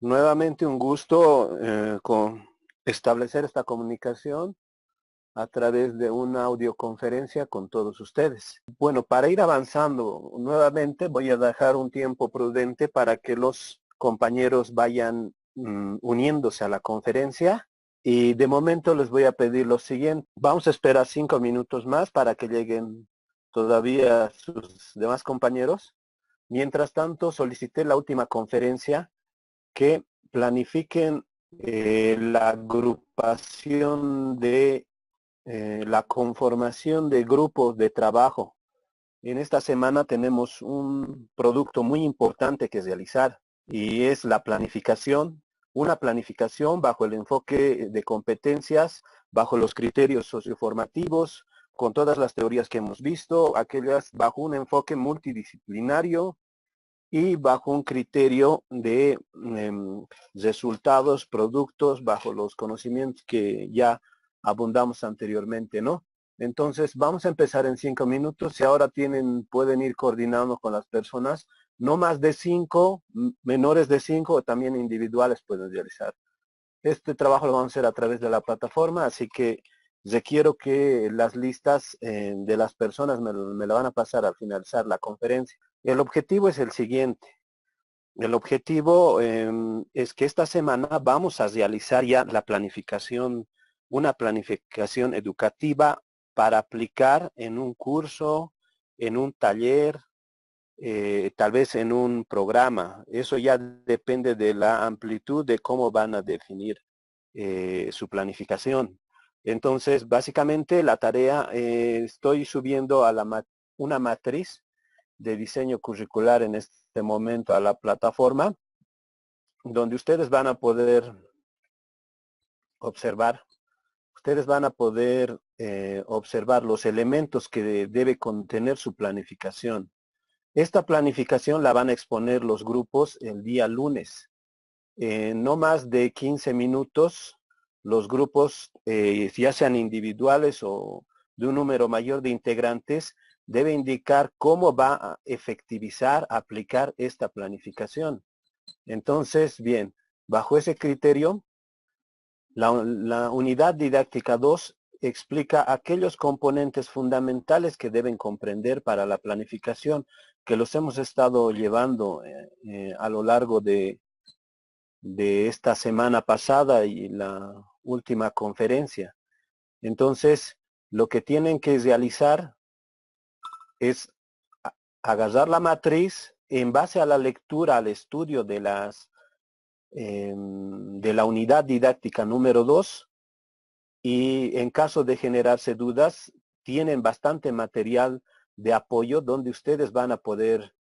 Nuevamente un gusto con establecer esta comunicación a través de una audioconferencia con todos ustedes. Bueno, para ir avanzando nuevamente voy a dejar un tiempo prudente para que los compañeros vayan uniéndose a la conferencia y de momento les voy a pedir lo siguiente. Vamos a esperar 5 minutos más para que lleguen todavía sus demás compañeros. Mientras tanto, solicité la última conferencia que planifiquen la agrupación de la conformación de grupos de trabajo. En esta semana tenemos un producto muy importante que realizar y es la planificación, una planificación bajo el enfoque de competencias, bajo los criterios socioformativos, con todas las teorías que hemos visto, aquellas bajo un enfoque multidisciplinario y bajo un criterio de resultados, productos, bajo los conocimientos que ya abundamos anteriormente, ¿no? Entonces, vamos a empezar en 5 minutos y ahora pueden ir coordinando con las personas, no más de 5, menores de 5 también individuales pueden realizar. Este trabajo lo vamos a hacer a través de la plataforma, así que requiero que las listas de las personas me la van a pasar al finalizar la conferencia. El objetivo es el siguiente. El objetivo es que esta semana vamos a realizar ya la planificación, una planificación educativa para aplicar en un curso, en un taller, tal vez en un programa. Eso ya depende de la amplitud de cómo van a definir su planificación. Entonces, básicamente la tarea, estoy subiendo a una matriz de diseño curricular en este momento a la plataforma, donde observar, ustedes van a poder observar los elementos que debe contener su planificación. Esta planificación la van a exponer los grupos el día lunes. No más de 15 minutos, los grupos, ya sean individuales o de un número mayor de integrantes, debe indicar cómo va a efectivizar, aplicar esta planificación. Entonces, bien, bajo ese criterio, la unidad didáctica 2 explica aquellos componentes fundamentales que deben comprender para la planificación, que los hemos estado llevando a lo largo de esta semana pasada y la última conferencia. Entonces, lo que tienen que realizar es agarrar la matriz en base a la lectura, al estudio de la unidad didáctica número 2 y en caso de generarse dudas, tienen bastante material de apoyo donde ustedes van a poder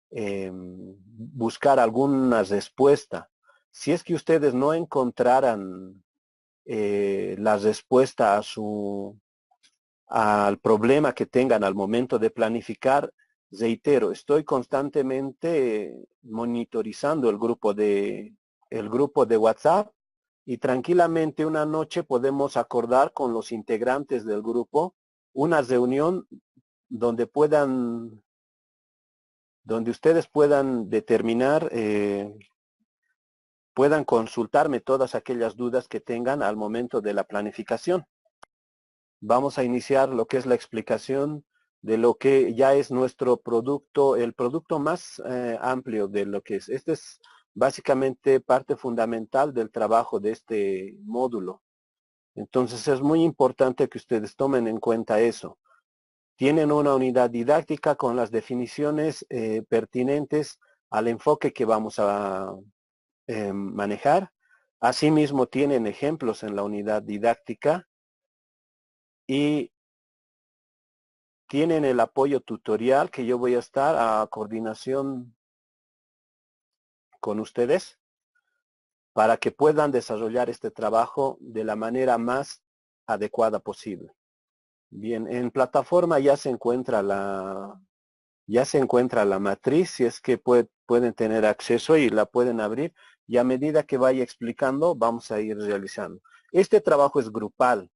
buscar alguna respuesta. Si es que ustedes no encontraran la respuesta al problema que tengan al momento de planificar, reitero, estoy constantemente monitorizando el grupo de WhatsApp y tranquilamente una noche podemos acordar con los integrantes del grupo una reunión donde donde ustedes puedan determinar, puedan consultarme todas aquellas dudas que tengan al momento de la planificación. Vamos a iniciar lo que es la explicación de lo que ya es nuestro producto, el producto más amplio de lo que es. Este es básicamente parte fundamental del trabajo de este módulo. Entonces es muy importante que ustedes tomen en cuenta eso. Tienen una unidad didáctica con las definiciones pertinentes al enfoque que vamos a manejar. Asimismo tienen ejemplos en la unidad didáctica y tienen el apoyo tutorial que yo voy a estar a coordinación con ustedes para que puedan desarrollar este trabajo de la manera más adecuada posible. Bien, en plataforma ya se encuentra la matriz, si es que pueden tener acceso y la pueden abrir, y a medida que vaya explicando vamos a ir realizando. Este trabajo es grupal.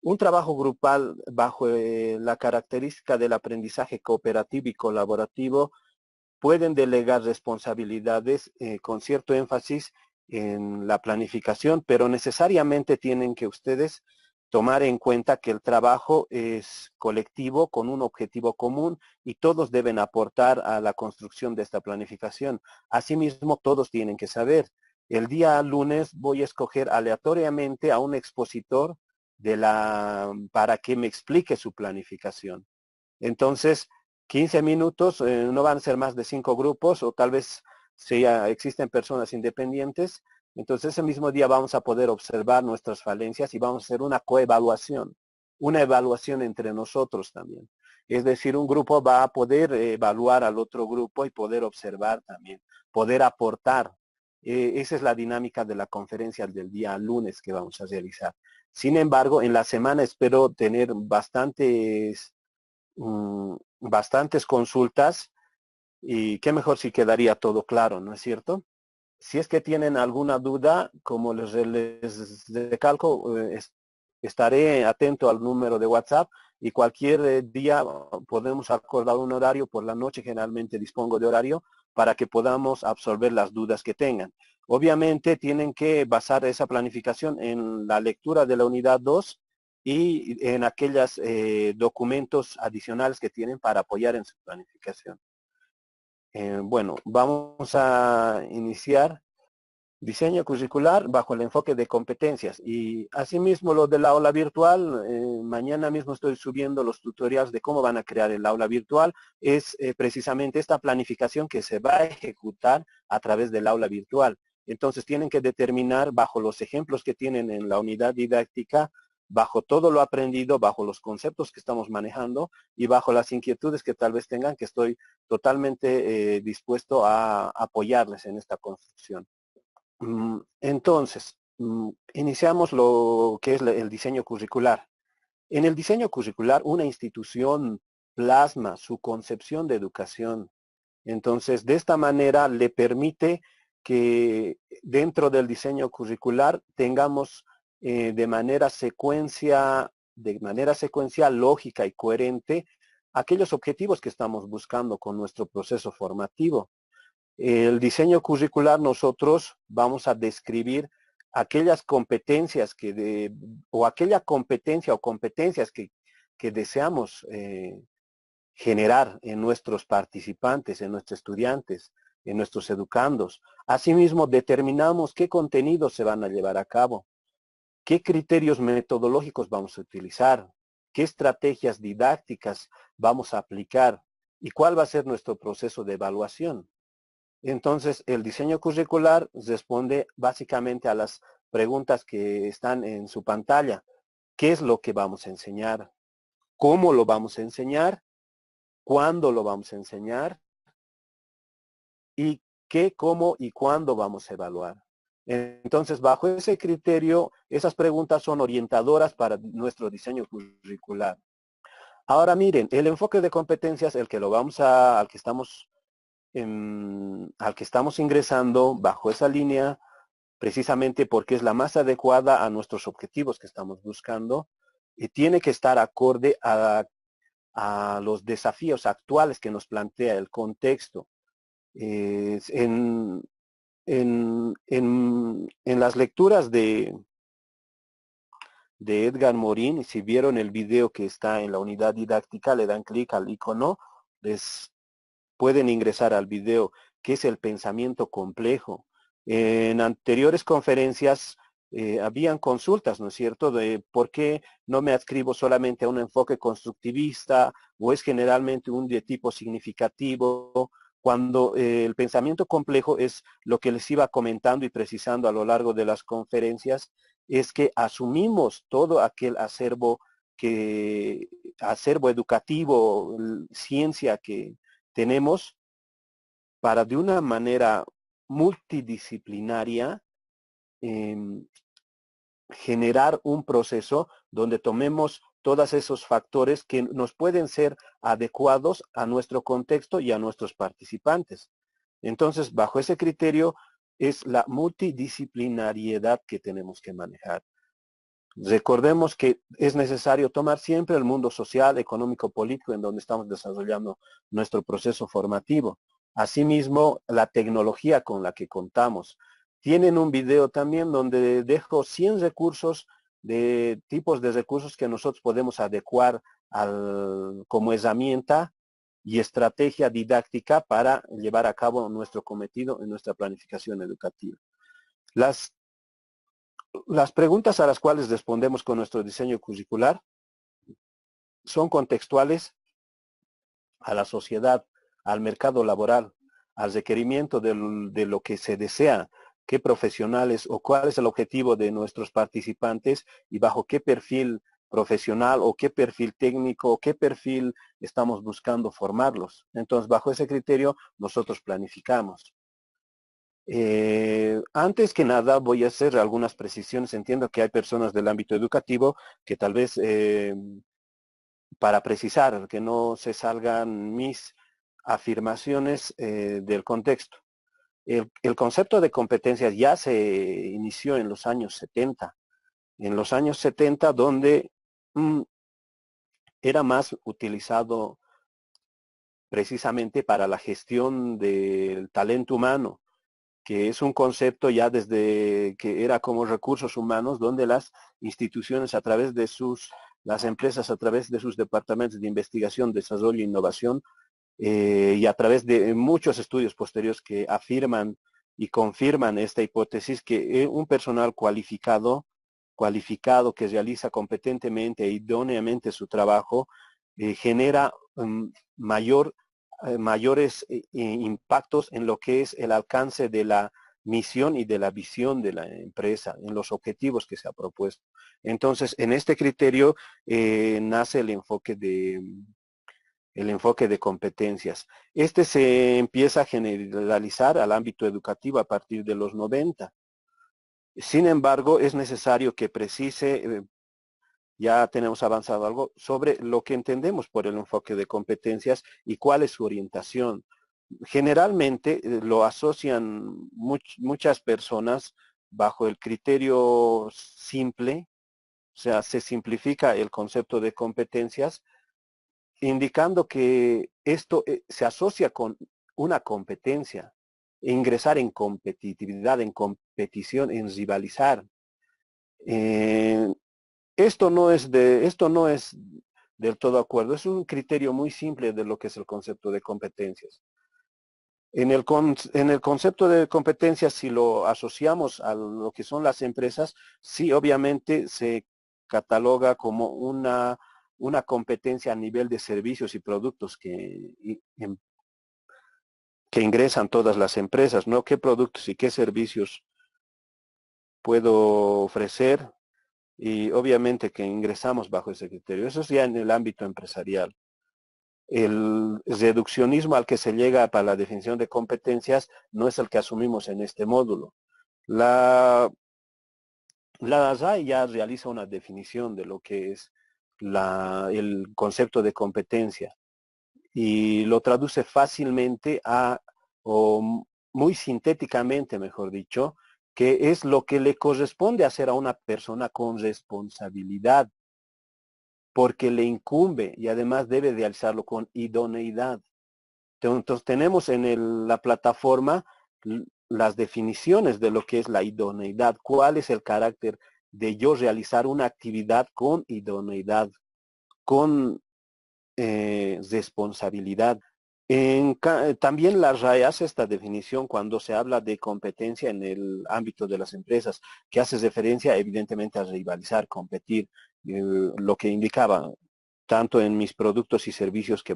Un trabajo grupal bajo la característica del aprendizaje cooperativo y colaborativo pueden delegar responsabilidades con cierto énfasis en la planificación, pero necesariamente tienen que ustedes tomar en cuenta que el trabajo es colectivo con un objetivo común y todos deben aportar a la construcción de esta planificación. Asimismo, todos tienen que saber, el día lunes voy a escoger aleatoriamente a un expositor para que me explique su planificación. Entonces, 15 minutos, no van a ser más de 5 grupos o tal vez si existen personas independientes. Entonces, ese mismo día vamos a poder observar nuestras falencias y vamos a hacer una evaluación entre nosotros también. Es decir, un grupo va a poder evaluar al otro grupo y poder observar también, poder aportar. Esa es la dinámica de la conferencia del día lunes que vamos a realizar. Sin embargo, en la semana espero tener bastantes consultas y qué mejor si quedaría todo claro, ¿no es cierto? Si es que tienen alguna duda, como les recalco, estaré atento al número de WhatsApp y cualquier día podemos acordar un horario. Por la noche generalmente dispongo de horario para que podamos absorber las dudas que tengan. Obviamente tienen que basar esa planificación en la lectura de la unidad 2 y en aquellos documentos adicionales que tienen para apoyar en su planificación. Bueno, vamos a iniciar diseño curricular bajo el enfoque de competencias. Y asimismo lo del aula virtual, mañana mismo estoy subiendo los tutoriales de cómo van a crear el aula virtual. Es precisamente esta planificación que se va a ejecutar a través del aula virtual. Entonces tienen que determinar bajo los ejemplos que tienen en la unidad didáctica, bajo todo lo aprendido, bajo los conceptos que estamos manejando y bajo las inquietudes que tal vez tengan, que estoy totalmente dispuesto a apoyarles en esta construcción. Entonces, iniciamos lo que es el diseño curricular. En el diseño curricular, una institución plasma su concepción de educación. Entonces, de esta manera le permite que dentro del diseño curricular tengamos de manera secuencial, lógica y coherente aquellos objetivos que estamos buscando con nuestro proceso formativo. El diseño curricular nosotros vamos a describir aquellas competencias o aquella competencia o competencias que deseamos generar en nuestros participantes, en nuestros estudiantes, en nuestros educandos. Asimismo, determinamos qué contenidos se van a llevar a cabo, qué criterios metodológicos vamos a utilizar, qué estrategias didácticas vamos a aplicar y cuál va a ser nuestro proceso de evaluación. Entonces, el diseño curricular responde básicamente a las preguntas que están en su pantalla. ¿Qué es lo que vamos a enseñar? ¿Cómo lo vamos a enseñar? ¿Cuándo lo vamos a enseñar? ¿Y qué, cómo y cuándo vamos a evaluar? Entonces, bajo ese criterio, esas preguntas son orientadoras para nuestro diseño curricular. Ahora miren, el enfoque de competencias, al que estamos ingresando bajo esa línea, precisamente porque es la más adecuada a nuestros objetivos que estamos buscando, y tiene que estar acorde a los desafíos actuales que nos plantea el contexto. En las lecturas de Edgar Morin, si vieron el video que está en la unidad didáctica, le dan clic al icono, les pueden ingresar al video, que es el pensamiento complejo. En anteriores conferencias habían consultas, ¿no es cierto?, de por qué no me adscribo solamente a un enfoque constructivista o es generalmente un de tipo significativo, cuando el pensamiento complejo es lo que les iba comentando y precisando a lo largo de las conferencias, es que asumimos todo aquel acervo educativo, ciencia que tenemos para de una manera multidisciplinaria generar un proceso donde tomemos todos esos factores que nos pueden ser adecuados a nuestro contexto y a nuestros participantes. Entonces, bajo ese criterio es la multidisciplinariedad que tenemos que manejar. Recordemos que es necesario tomar siempre el mundo social, económico, político en donde estamos desarrollando nuestro proceso formativo. Asimismo, la tecnología con la que contamos. Tienen un video también donde dejo 100 recursos de tipos de recursos que nosotros podemos adecuar como herramienta y estrategia didáctica para llevar a cabo nuestro cometido en nuestra planificación educativa. Las preguntas a las cuales respondemos con nuestro diseño curricular son contextuales a la sociedad, al mercado laboral, al requerimiento de lo que se desea, qué profesionales o cuál es el objetivo de nuestros participantes y bajo qué perfil profesional o qué perfil técnico o qué perfil estamos buscando formarlos. Entonces, bajo ese criterio, nosotros planificamos. Antes que nada, voy a hacer algunas precisiones. Entiendo que hay personas del ámbito educativo que tal vez para precisar que no se salgan mis afirmaciones del contexto. El concepto de competencias ya se inició en los años 70. En los años 70 donde era más utilizado precisamente para la gestión del talento humano, que es un concepto ya desde que era como recursos humanos, donde las instituciones a través de las empresas a través de sus departamentos de investigación, desarrollo e innovación, y a través de muchos estudios posteriores que afirman y confirman esta hipótesis, que un personal cualificado que realiza competentemente e idóneamente su trabajo, genera mayores impactos en lo que es el alcance de la misión y de la visión de la empresa, en los objetivos que se ha propuesto. Entonces, en este criterio nace el enfoque de competencias. Este se empieza a generalizar al ámbito educativo a partir de los 90. Sin embargo, es necesario que precise, ya tenemos avanzado algo, sobre lo que entendemos por el enfoque de competencias y cuál es su orientación. Generalmente lo asocian muchas personas bajo el criterio simple, o sea, se simplifica el concepto de competencias, indicando que esto se asocia con una competencia, ingresar en competitividad, en competición, en rivalizar. Eh, esto no es del todo acuerdo, es un criterio muy simple de lo que es el concepto de competencias. En el concepto de competencias, si lo asociamos a lo que son las empresas, sí, obviamente se cataloga como una competencia a nivel de servicios y productos que ingresan todas las empresas, ¿no? ¿Qué productos y qué servicios puedo ofrecer? Y obviamente que ingresamos bajo ese criterio. Eso es ya en el ámbito empresarial. El reduccionismo al que se llega para la definición de competencias no es el que asumimos en este módulo. La RAE ya realiza una definición de lo que es el concepto de competencia y lo traduce fácilmente o muy sintéticamente, mejor dicho, que es lo que le corresponde hacer a una persona con responsabilidad, porque le incumbe y además debe realizarlo con idoneidad. Entonces tenemos en la plataforma las definiciones de lo que es la idoneidad, cuál es el carácter de yo realizar una actividad con idoneidad, con responsabilidad. También la RAE hace esta definición cuando se habla de competencia en el ámbito de las empresas, que hace referencia evidentemente a rivalizar, competir, lo que indicaba, tanto en mis productos y servicios que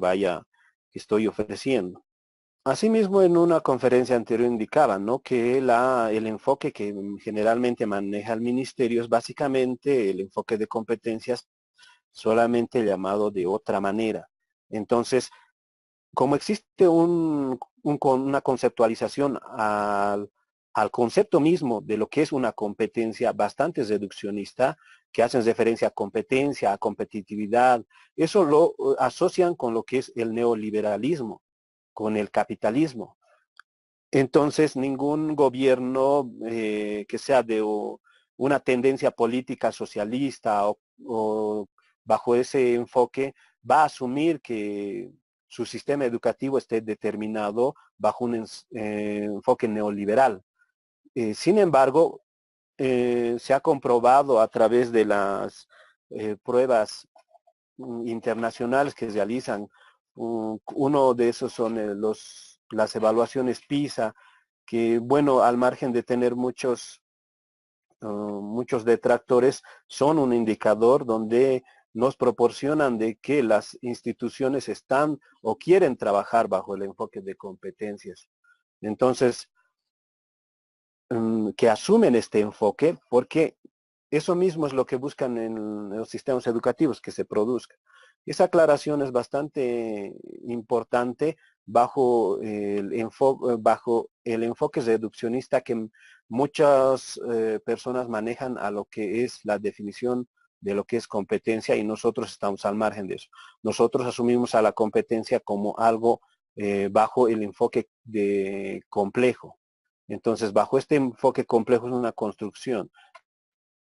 estoy ofreciendo. Asimismo, en una conferencia anterior indicaba, ¿no?, que el enfoque que generalmente maneja el ministerio es básicamente el enfoque de competencias, solamente llamado de otra manera. Entonces, como existe una conceptualización al concepto mismo de lo que es una competencia bastante reduccionista, que hacen referencia a competencia, a competitividad, eso lo asocian con lo que es el neoliberalismo, con el capitalismo. Entonces, ningún gobierno que sea de una tendencia política socialista o bajo ese enfoque va a asumir que su sistema educativo esté determinado bajo un enfoque neoliberal. Sin embargo, se ha comprobado a través de las pruebas internacionales que realizan. Uno de esos son las evaluaciones PISA, que bueno, al margen de tener muchos detractores, son un indicador donde nos proporcionan de que las instituciones están o quieren trabajar bajo el enfoque de competencias. Entonces, que asumen este enfoque, porque eso mismo es lo que buscan en los sistemas educativos, que se produzca. Esa aclaración es bastante importante bajo el enfoque reduccionista que muchas personas manejan a lo que es la definición de lo que es competencia, y nosotros estamos al margen de eso. Nosotros asumimos a la competencia como algo bajo el enfoque de complejo. Entonces, bajo este enfoque complejo es una construcción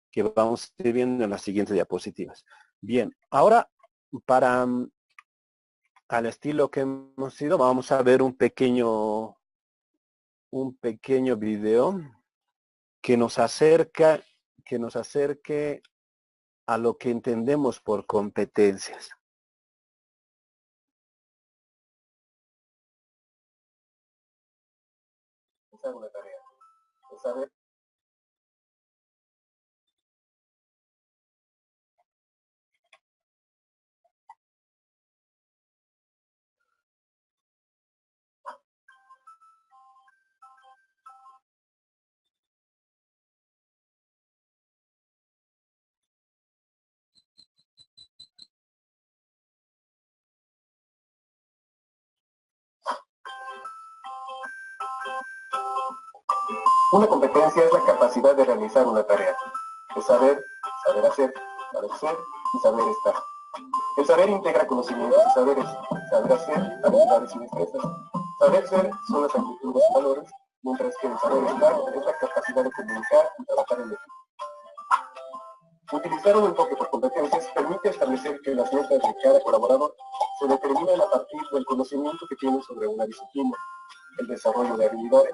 que vamos a ir viendo en las siguientes diapositivas. Bien, ahora para al estilo que hemos ido, vamos a ver un pequeño video que nos acerque a lo que entendemos por competencias. Esa es una tarea. Saber. Una competencia es la capacidad de realizar una tarea. Es saber, saber hacer, saber ser y saber estar. El saber integra conocimientos y saberes. Saber hacer, habilidades y destrezas. Saber ser son las actitudes y valores, mientras que el saber estar es la capacidad de comunicar y trabajar en equipo. Utilizar un enfoque por competencias permite establecer que las metas de cada colaborador se determinan a partir del conocimiento que tiene sobre una disciplina, el desarrollo de habilidades,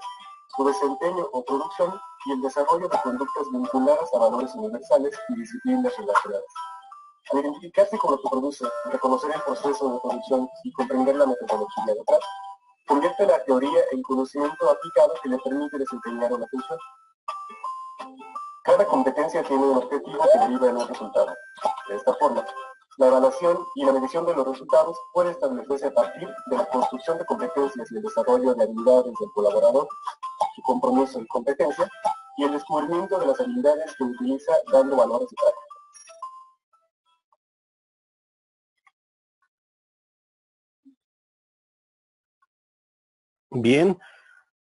su desempeño o producción y el desarrollo de conductas vinculadas a valores universales y disciplinas relacionadas. Al identificarse con lo que produce, reconocer el proceso de producción y comprender la metodología detrás, convierte la teoría en conocimiento aplicado que le permite desempeñar una función. Cada competencia tiene un objetivo que deriva en un resultado. De esta forma, la evaluación y la medición de los resultados puede establecerse a partir de la construcción de competencias y el desarrollo de habilidades del colaborador, su compromiso y competencia, y el descubrimiento de las habilidades que utiliza dando valores y prácticas. Bien,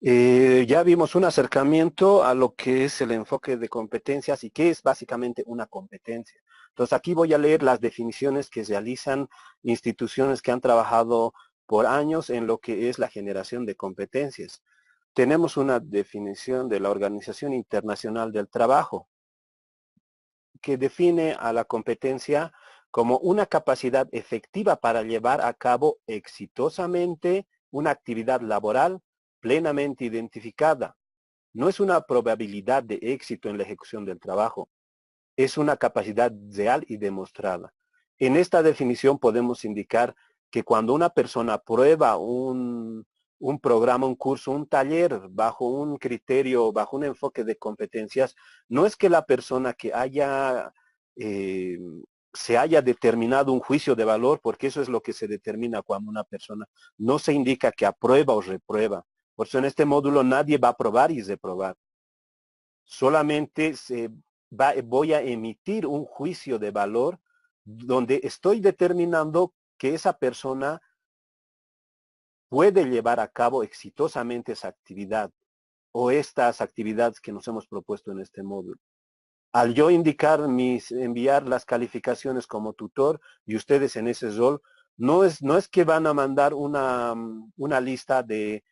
ya vimos un acercamiento a lo que es el enfoque de competencias y qué es básicamente una competencia. Entonces aquí voy a leer las definiciones que realizan instituciones que han trabajado por años en lo que es la generación de competencias. Tenemos una definición de la Organización Internacional del Trabajo, que define a la competencia como una capacidad efectiva para llevar a cabo exitosamente una actividad laboral plenamente identificada. No es una probabilidad de éxito en la ejecución del trabajo, es una capacidad real y demostrada. En esta definición podemos indicar que cuando una persona prueba un programa, un curso, un taller bajo un criterio, bajo un enfoque de competencias, no es que la persona que se haya determinado un juicio de valor, porque eso es lo que se determina cuando una persona no se indica que aprueba o reprueba. Por eso en este módulo nadie va a aprobar y reprobar. Solamente voy a emitir un juicio de valor donde estoy determinando que esa persona puede llevar a cabo exitosamente esa actividad o estas actividades que nos hemos propuesto en este módulo. Al yo enviar las calificaciones como tutor y ustedes en ese rol, no es que van a mandar una lista de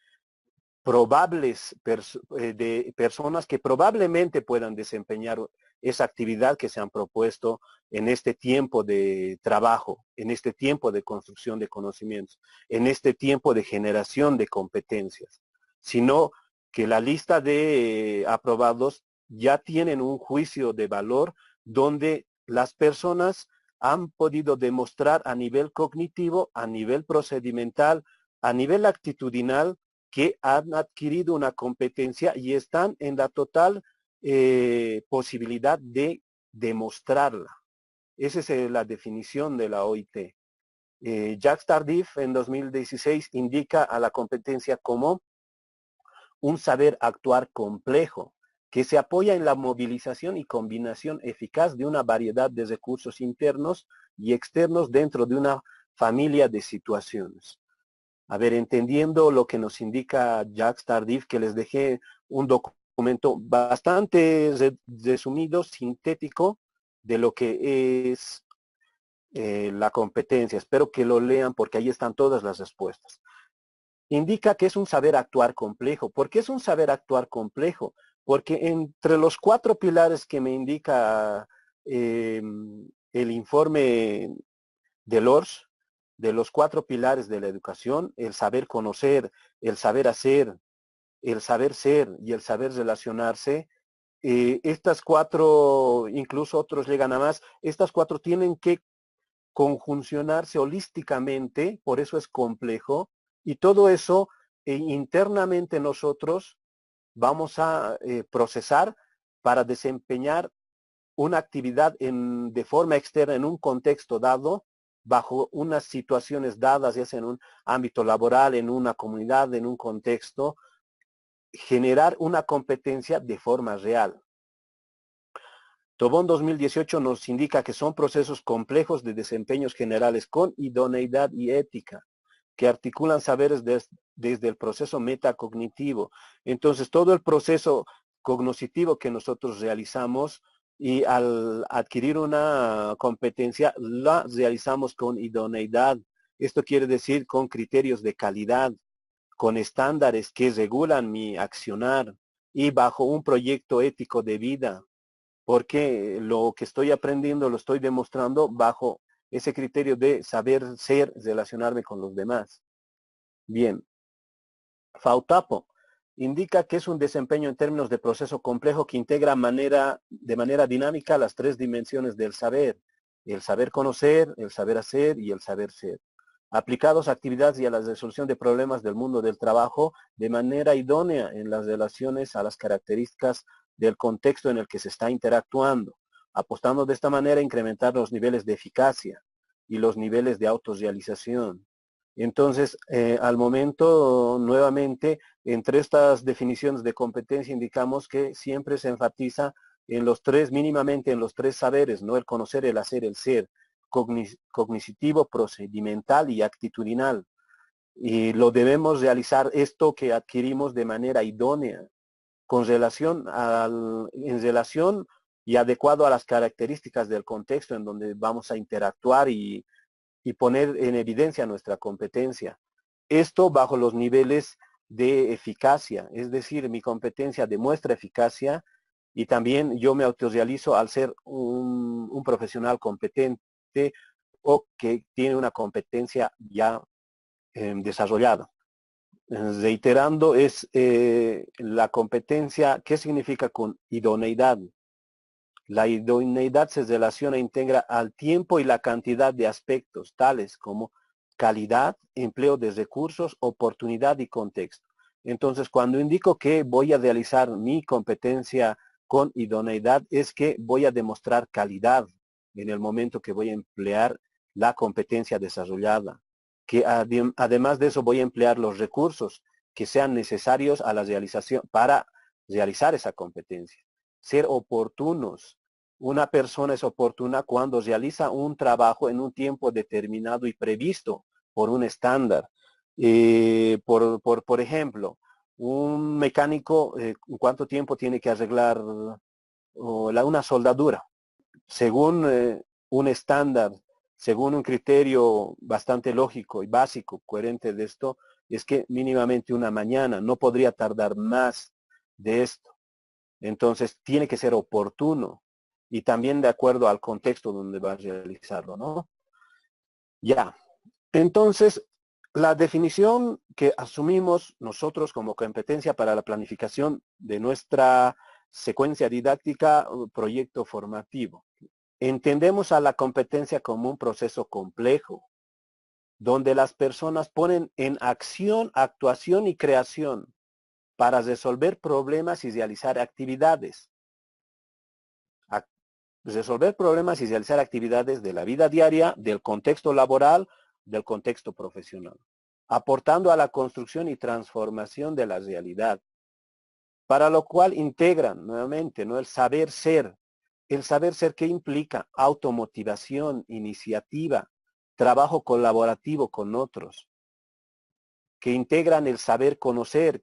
probables de personas que probablemente puedan desempeñar esa actividad que se han propuesto en este tiempo de trabajo, en este tiempo de construcción de conocimientos, en este tiempo de generación de competencias, sino que la lista de aprobados ya tienen un juicio de valor donde las personas han podido demostrar a nivel cognitivo, a nivel procedimental, a nivel actitudinal, que han adquirido una competencia y están en la total posibilidad de demostrarla. Esa es la definición de la OIT. Jacques Tardif en 2016 indica a la competencia como un saber actuar complejo, que se apoya en la movilización y combinación eficaz de una variedad de recursos internos y externos dentro de una familia de situaciones. A ver, entendiendo lo que nos indica Jacques Tardif, que les dejé un documento bastante resumido, sintético, de lo que es la competencia. Espero que lo lean porque ahí están todas las respuestas. Indica que es un saber actuar complejo. ¿Por qué es un saber actuar complejo? Porque entre los 4 pilares que me indica el informe de Lors, de los 4 pilares de la educación, el saber conocer, el saber hacer, el saber ser y el saber relacionarse, estas 4, incluso otros llegan a más, estas 4 tienen que conjuncionarse holísticamente, por eso es complejo, y todo eso internamente nosotros vamos a procesar para desempeñar una actividad de forma externa en un contexto dado, bajo unas situaciones dadas, ya sea en un ámbito laboral, en una comunidad, en un contexto, generar una competencia de forma real. Tobón 2018 nos indica que son procesos complejos de desempeños generales con idoneidad y ética, que articulan saberes desde el proceso metacognitivo. Entonces, todo el proceso cognitivo que nosotros realizamos y al adquirir una competencia, la realizamos con idoneidad. Esto quiere decir con criterios de calidad, con estándares que regulan mi accionar y bajo un proyecto ético de vida, porque lo que estoy aprendiendo lo estoy demostrando bajo ese criterio de saber ser, relacionarme con los demás. Bien, Fautapo indica que es un desempeño en términos de proceso complejo que integra de manera dinámica las 3 dimensiones del saber: el saber conocer, el saber hacer y el saber ser, aplicados a actividades y a la resolución de problemas del mundo del trabajo de manera idónea en las relaciones a las características del contexto en el que se está interactuando, apostando de esta manera a incrementar los niveles de eficacia y los niveles de autorrealización. Entonces, al momento, nuevamente, entre estas definiciones de competencia indicamos que siempre se enfatiza en los 3, mínimamente en los 3 saberes, ¿no? El conocer, el hacer, el ser, cognitivo, procedimental y actitudinal. Y lo debemos realizar esto que adquirimos de manera idónea, en relación y adecuado a las características del contexto en donde vamos a interactuar y poner en evidencia nuestra competencia. Esto bajo los niveles de eficacia, es decir, mi competencia demuestra eficacia y también yo me autorrealizo al ser un profesional competente o que tiene una competencia ya desarrollada. Reiterando, es la competencia. ¿Qué significa con idoneidad? La idoneidad se relaciona e integra al tiempo y la cantidad de aspectos, tales como calidad, empleo de recursos, oportunidad y contexto. Entonces, cuando indico que voy a realizar mi competencia con idoneidad, es que voy a demostrar calidad en el momento que voy a emplear la competencia desarrollada. Que además de eso voy a emplear los recursos que sean necesarios a la realización para realizar esa competencia. Ser oportunos. Una persona es oportuna cuando realiza un trabajo en un tiempo determinado y previsto por un estándar. Por ejemplo, un mecánico, ¿cuánto tiempo tiene que arreglar una soldadura? Según un estándar, según un criterio bastante lógico y básico, coherente de esto, es que mínimamente una mañana, no podría tardar más de esto. Entonces, tiene que ser oportuno. y también de acuerdo al contexto donde va a realizarlo, ¿no? Ya. Entonces, la definición que asumimos nosotros como competencia para la planificación de nuestra secuencia didáctica, proyecto formativo. Entendemos a la competencia como un proceso complejo, donde las personas ponen en acción, actuación y creación para resolver problemas y realizar actividades. Resolver problemas y realizar actividades de la vida diaria, del contexto laboral, del contexto profesional, aportando a la construcción y transformación de la realidad, para lo cual integran nuevamente, ¿no?, el saber ser. El saber ser, ¿qué implica? Automotivación, iniciativa, trabajo colaborativo con otros, que integran el saber conocer.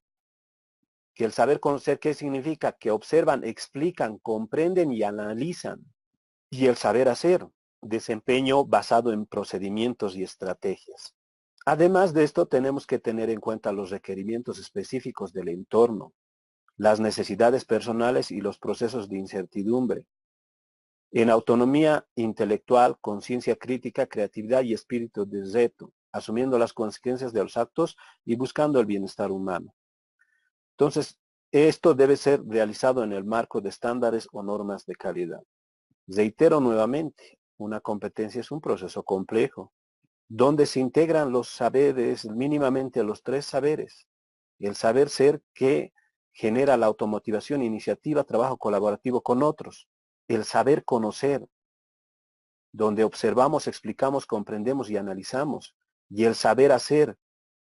Que el saber conocer, ¿qué significa? Que observan, explican, comprenden y analizan. Y el saber hacer, desempeño basado en procedimientos y estrategias. Además de esto, tenemos que tener en cuenta los requerimientos específicos del entorno, las necesidades personales y los procesos de incertidumbre. En autonomía intelectual, conciencia crítica, creatividad y espíritu de reto, asumiendo las consecuencias de los actos y buscando el bienestar humano. Entonces, esto debe ser realizado en el marco de estándares o normas de calidad. Reitero nuevamente, una competencia es un proceso complejo, donde se integran los saberes, mínimamente los 3 saberes. El saber ser, que genera la automotivación, iniciativa, trabajo colaborativo con otros. El saber conocer, donde observamos, explicamos, comprendemos y analizamos. Y el saber hacer,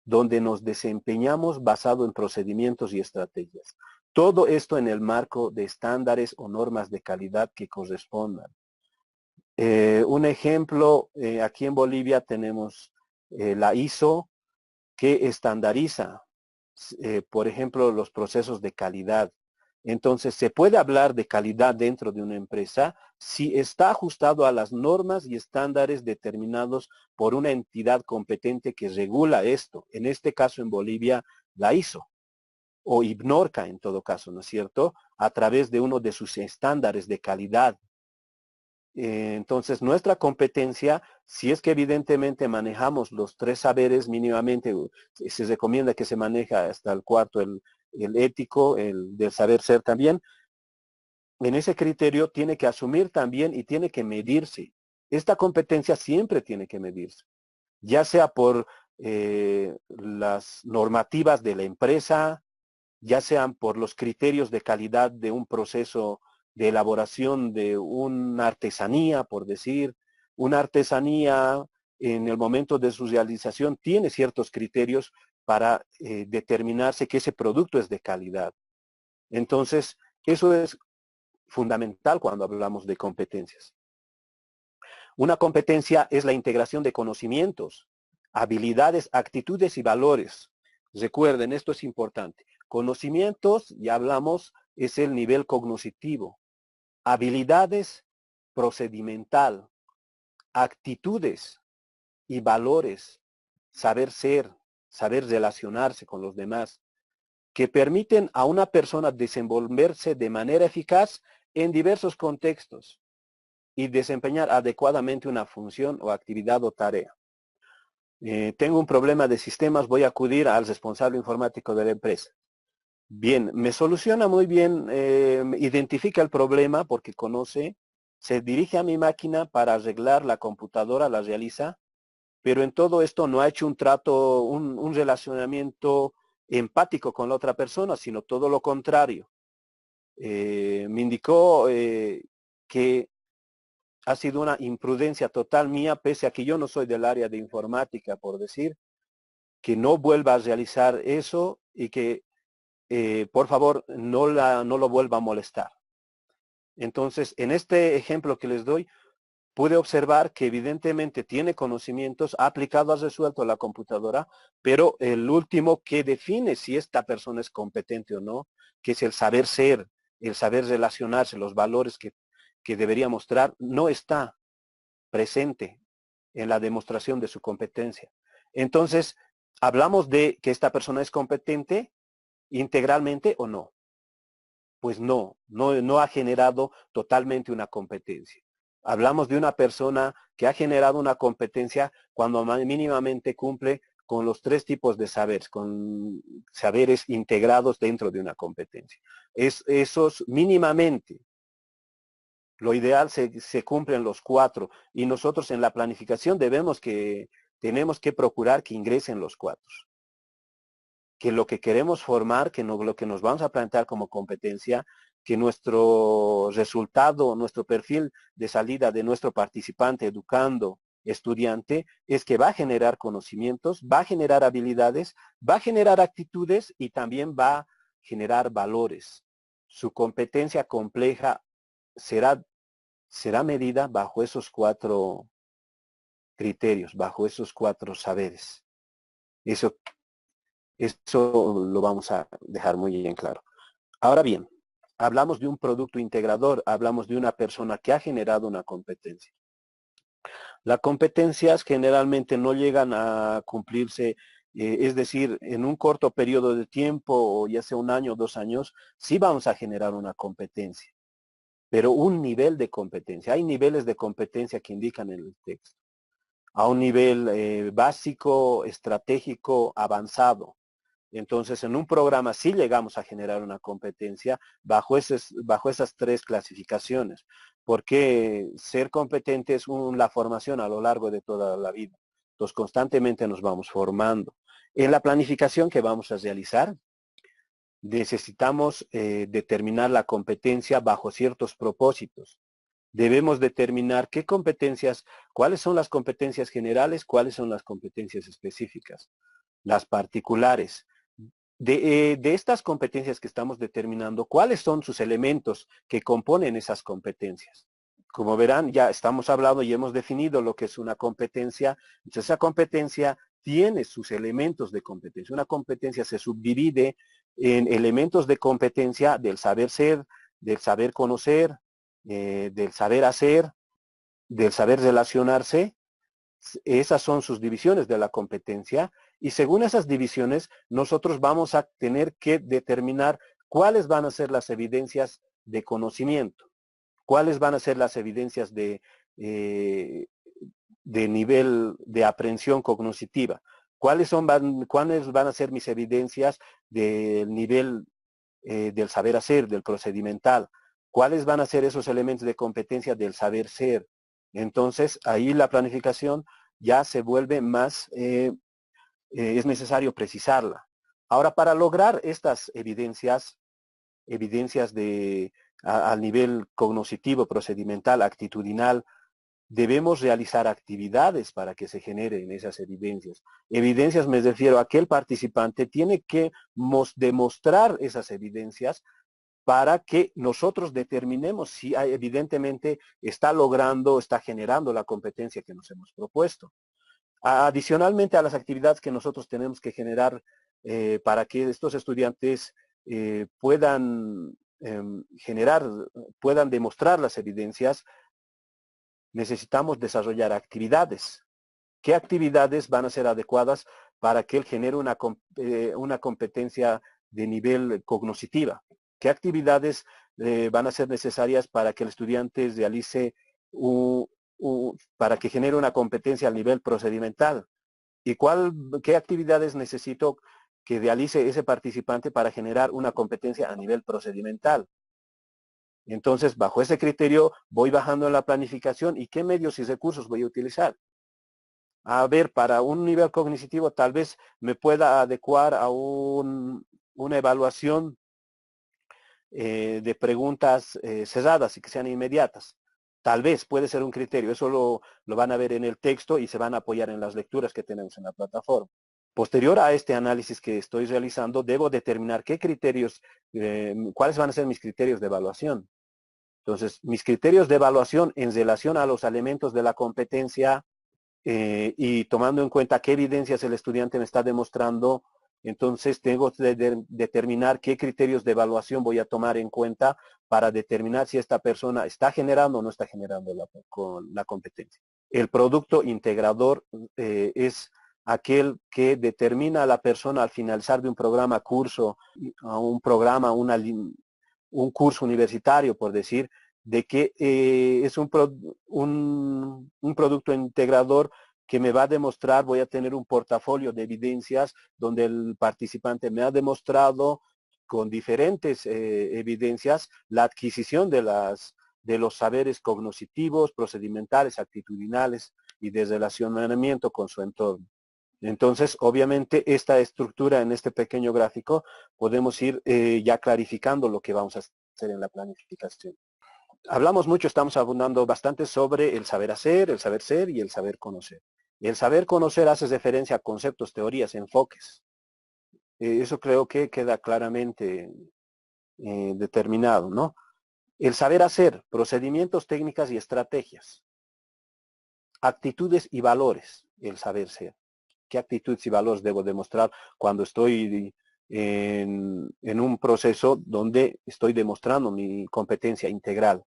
donde nos desempeñamos basado en procedimientos y estrategias. Todo esto en el marco de estándares o normas de calidad que correspondan. Un ejemplo, aquí en Bolivia tenemos la ISO, que estandariza, por ejemplo, los procesos de calidad. Entonces, se puede hablar de calidad dentro de una empresa si está ajustado a las normas y estándares determinados por una entidad competente que regula esto. En este caso, en Bolivia, la ISO, o IBNORCA en todo caso, ¿no es cierto?, a través de uno de sus estándares de calidad. Entonces, nuestra competencia, si es que evidentemente manejamos los 3 saberes mínimamente, se recomienda que se maneja hasta el cuarto, el ético, el del saber ser también, en ese criterio tiene que asumir también y tiene que medirse. Esta competencia siempre tiene que medirse, ya sea por las normativas de la empresa, ya sean por los criterios de calidad de un proceso de elaboración de una artesanía, por decir, una artesanía en el momento de su realización tiene ciertos criterios para determinarse que ese producto es de calidad. Entonces, eso es fundamental cuando hablamos de competencias. Una competencia es la integración de conocimientos, habilidades, actitudes y valores. Recuerden, esto es importante. Conocimientos, ya hablamos, es el nivel cognitivo. Habilidades, procedimental. Actitudes y valores, saber ser, saber relacionarse con los demás, que permiten a una persona desenvolverse de manera eficaz en diversos contextos y desempeñar adecuadamente una función o actividad o tarea. Tengo un problema de sistemas, voy a acudir al responsable informático de la empresa. Bien, me soluciona muy bien, identifica el problema porque conoce, se dirige a mi máquina para arreglar la computadora, la realiza, pero en todo esto no ha hecho un trato, un relacionamiento empático con la otra persona, sino todo lo contrario. Me indicó que ha sido una imprudencia total mía, pese a que yo no soy del área de informática, por decir, que no vuelva a realizar eso y que, por favor, no lo vuelva a molestar. Entonces, en este ejemplo que les doy, pude observar que evidentemente tiene conocimientos, ha aplicado, ha resuelto la computadora, pero el último que define si esta persona es competente o no, que es el saber ser, el saber relacionarse, los valores que debería mostrar, no está presente en la demostración de su competencia. Entonces, ¿hablamos de que esta persona es competente integralmente o no? pues no ha generado totalmente una competencia. Hablamos de una persona que ha generado una competencia cuando mínimamente cumple con los 3 tipos de saberes, con saberes integrados dentro de una competencia. Esos mínimamente, lo ideal se cumplen los 4 y nosotros en la planificación tenemos que procurar que ingresen los 4. Que lo que queremos formar, lo que nos vamos a plantear como competencia, que nuestro resultado, nuestro perfil de salida de nuestro participante, educando, estudiante, es que va a generar conocimientos, va a generar habilidades, va a generar actitudes y también va a generar valores. Su competencia compleja será medida bajo esos 4 criterios, bajo esos 4 saberes. Eso lo vamos a dejar muy bien claro. Ahora bien, hablamos de un producto integrador, hablamos de una persona que ha generado una competencia. Las competencias generalmente no llegan a cumplirse, es decir, en un corto periodo de tiempo, o ya sea 1 año o 2 años, sí vamos a generar una competencia, pero un nivel de competencia. Hay niveles de competencia que indican en el texto. A un nivel básico, estratégico, avanzado. Entonces, en un programa sí llegamos a generar una competencia bajo esas 3 clasificaciones, porque ser competente es la formación a lo largo de toda la vida. Entonces, constantemente nos vamos formando. En la planificación que vamos a realizar, necesitamos determinar la competencia bajo ciertos propósitos. Debemos determinar qué competencias, cuáles son las competencias generales, cuáles son las competencias específicas, las particulares. De estas competencias que estamos determinando, ¿cuáles son sus elementos que componen esas competencias? Como verán, ya estamos hablando y hemos definido lo que es una competencia. Entonces, esa competencia tiene sus elementos de competencia. Una competencia se subdivide en elementos de competencia del saber ser, del saber conocer, del saber hacer, del saber relacionarse. Esas son sus divisiones de la competencia y según esas divisiones nosotros vamos a tener que determinar cuáles van a ser las evidencias de conocimiento, cuáles van a ser las evidencias de nivel de aprehensión cognitiva, cuáles van a ser mis evidencias del nivel del saber hacer, del procedimental, cuáles van a ser esos elementos de competencia del saber ser. Entonces, ahí la planificación ya se vuelve más, es necesario precisarla. Ahora, para lograr estas evidencias al nivel cognitivo, procedimental, actitudinal, debemos realizar actividades para que se generen esas evidencias. Evidencias me refiero a que el participante tiene que demostrar esas evidencias para que nosotros determinemos si evidentemente está logrando, está generando la competencia que nos hemos propuesto. Adicionalmente a las actividades que nosotros tenemos que generar para que estos estudiantes puedan puedan demostrar las evidencias, necesitamos desarrollar actividades. ¿Qué actividades van a ser adecuadas para que él genere una competencia de nivel cognitiva? ¿Qué actividades van a ser necesarias para que el estudiante realice, para que genere una competencia al nivel procedimental? ¿Y qué actividades necesito que realice ese participante para generar una competencia a nivel procedimental? Entonces, bajo ese criterio, voy bajando en la planificación y qué medios y recursos voy a utilizar. A ver, para un nivel cognitivo tal vez me pueda adecuar a una evaluación de preguntas cerradas y que sean inmediatas. Tal vez puede ser un criterio, eso lo van a ver en el texto y se van a apoyar en las lecturas que tenemos en la plataforma. Posterior a este análisis que estoy realizando, debo determinar qué criterios, cuáles van a ser mis criterios de evaluación. Entonces, mis criterios de evaluación en relación a los elementos de la competencia y tomando en cuenta qué evidencias el estudiante me está demostrando, entonces tengo que determinar qué criterios de evaluación voy a tomar en cuenta para determinar si esta persona está generando o no está generando la competencia. El producto integrador es aquel que determina a la persona al finalizar de un programa, curso, a un programa, un curso universitario, por decir, de que es un producto integrador que me va a demostrar, voy a tener un portafolio de evidencias donde el participante me ha demostrado con diferentes evidencias la adquisición de los saberes cognitivos, procedimentales, actitudinales y de relacionamiento con su entorno. Entonces, obviamente, esta estructura en este pequeño gráfico podemos ir ya clarificando lo que vamos a hacer en la planificación. Hablamos mucho, estamos abundando bastante sobre el saber hacer, el saber ser y el saber conocer. El saber conocer hace referencia a conceptos, teorías, enfoques. Eso creo que queda claramente determinado, ¿no? El saber hacer, procedimientos, técnicas y estrategias. Actitudes y valores, el saber ser. ¿Qué actitudes y valores debo demostrar cuando estoy en un proceso donde estoy demostrando mi competencia integral?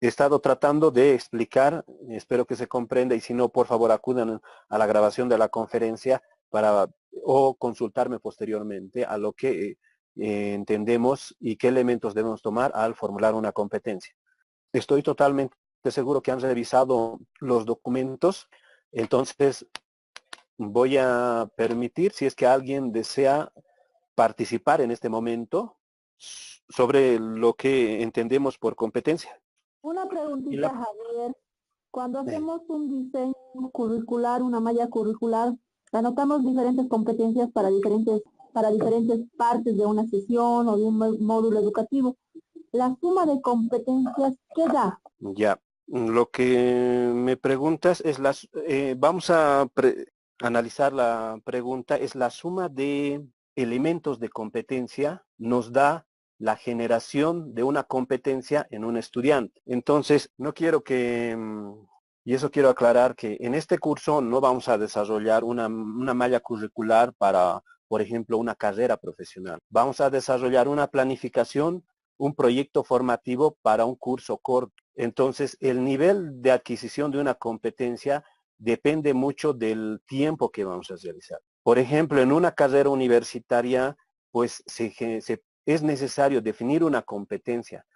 He estado tratando de explicar, espero que se comprenda, y si no, por favor acudan a la grabación de la conferencia o consultarme posteriormente a lo que entendemos y qué elementos debemos tomar al formular una competencia. Estoy totalmente seguro que han revisado los documentos, entonces voy a permitir, si es que alguien desea participar en este momento, sobre lo que entendemos por competencia. Una preguntita, Javier. Cuando hacemos un diseño curricular, una malla curricular, anotamos diferentes competencias para diferentes partes de una sesión o de un módulo educativo. La suma de competencias, ¿qué da? Ya, lo que me preguntas es vamos a analizar la pregunta, es la suma de elementos de competencia nos da la generación de una competencia en un estudiante. Entonces, no quiero que, y eso quiero aclarar, que en este curso no vamos a desarrollar una malla curricular para, por ejemplo, una carrera profesional. Vamos a desarrollar una planificación, un proyecto formativo para un curso corto. Entonces, el nivel de adquisición de una competencia depende mucho del tiempo que vamos a realizar. Por ejemplo, en una carrera universitaria, pues es necesario definir una competencia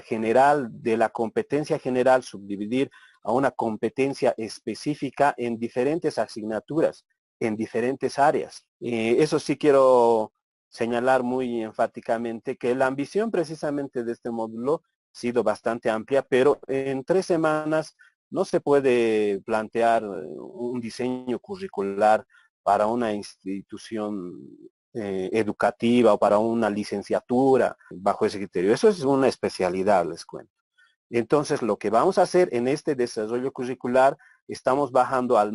general, de la competencia general subdividir a una competencia específica en diferentes asignaturas, en diferentes áreas. Eso sí quiero señalar muy enfáticamente que la ambición precisamente de este módulo ha sido bastante amplia, pero en 3 semanas no se puede plantear un diseño curricular para una institución educativa o para una licenciatura bajo ese criterio. Eso es una especialidad, les cuento. Entonces, lo que vamos a hacer en este desarrollo curricular, estamos bajando al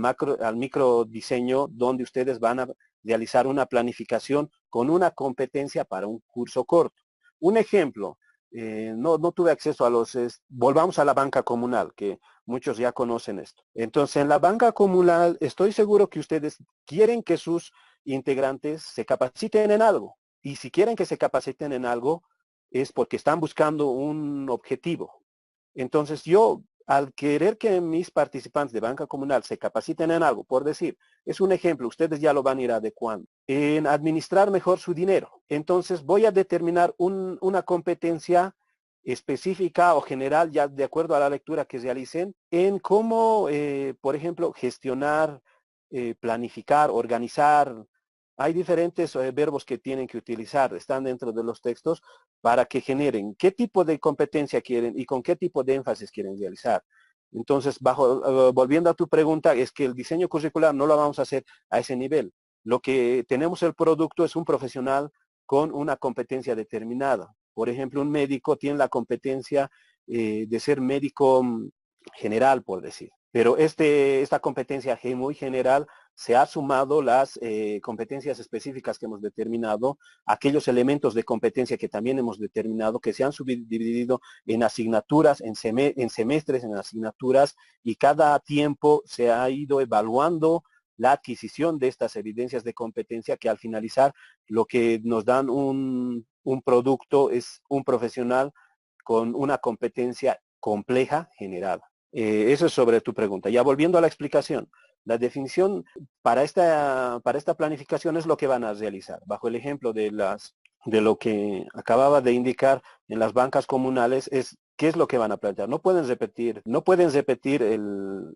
micro diseño, donde ustedes van a realizar una planificación con una competencia para un curso corto. Un ejemplo, no tuve acceso a volvamos a la banca comunal, que muchos ya conocen esto. Entonces, en la banca comunal, estoy seguro que ustedes quieren que sus integrantes se capaciten en algo. Y si quieren que se capaciten en algo, es porque están buscando un objetivo. Entonces yo, al querer que mis participantes de banca comunal se capaciten en algo, por decir, es un ejemplo, ustedes ya lo van a ir adecuando, en administrar mejor su dinero. Entonces voy a determinar una competencia específica o general, ya de acuerdo a la lectura que realicen, en cómo, por ejemplo, gestionar, planificar, organizar. Hay diferentes verbos que tienen que utilizar, están dentro de los textos, para que generen qué tipo de competencia quieren y con qué tipo de énfasis quieren realizar. Entonces, volviendo a tu pregunta, es que el diseño curricular no lo vamos a hacer a ese nivel. Lo que tenemos el producto es un profesional con una competencia determinada. Por ejemplo, un médico tiene la competencia de ser médico general, por decir. Pero esta competencia muy general se ha sumado las competencias específicas que hemos determinado, aquellos elementos de competencia que también hemos determinado, que se han subdividido en asignaturas, en semestres, en asignaturas, y cada tiempo se ha ido evaluando la adquisición de estas evidencias de competencia, que al finalizar lo que nos dan un producto es un profesional con una competencia compleja generada. Eso es sobre tu pregunta. Ya volviendo a la explicación, la definición para esta planificación es lo que van a realizar. Bajo el ejemplo de las de lo que acababa de indicar en las bancas comunales es qué es lo que van a plantear. No pueden repetir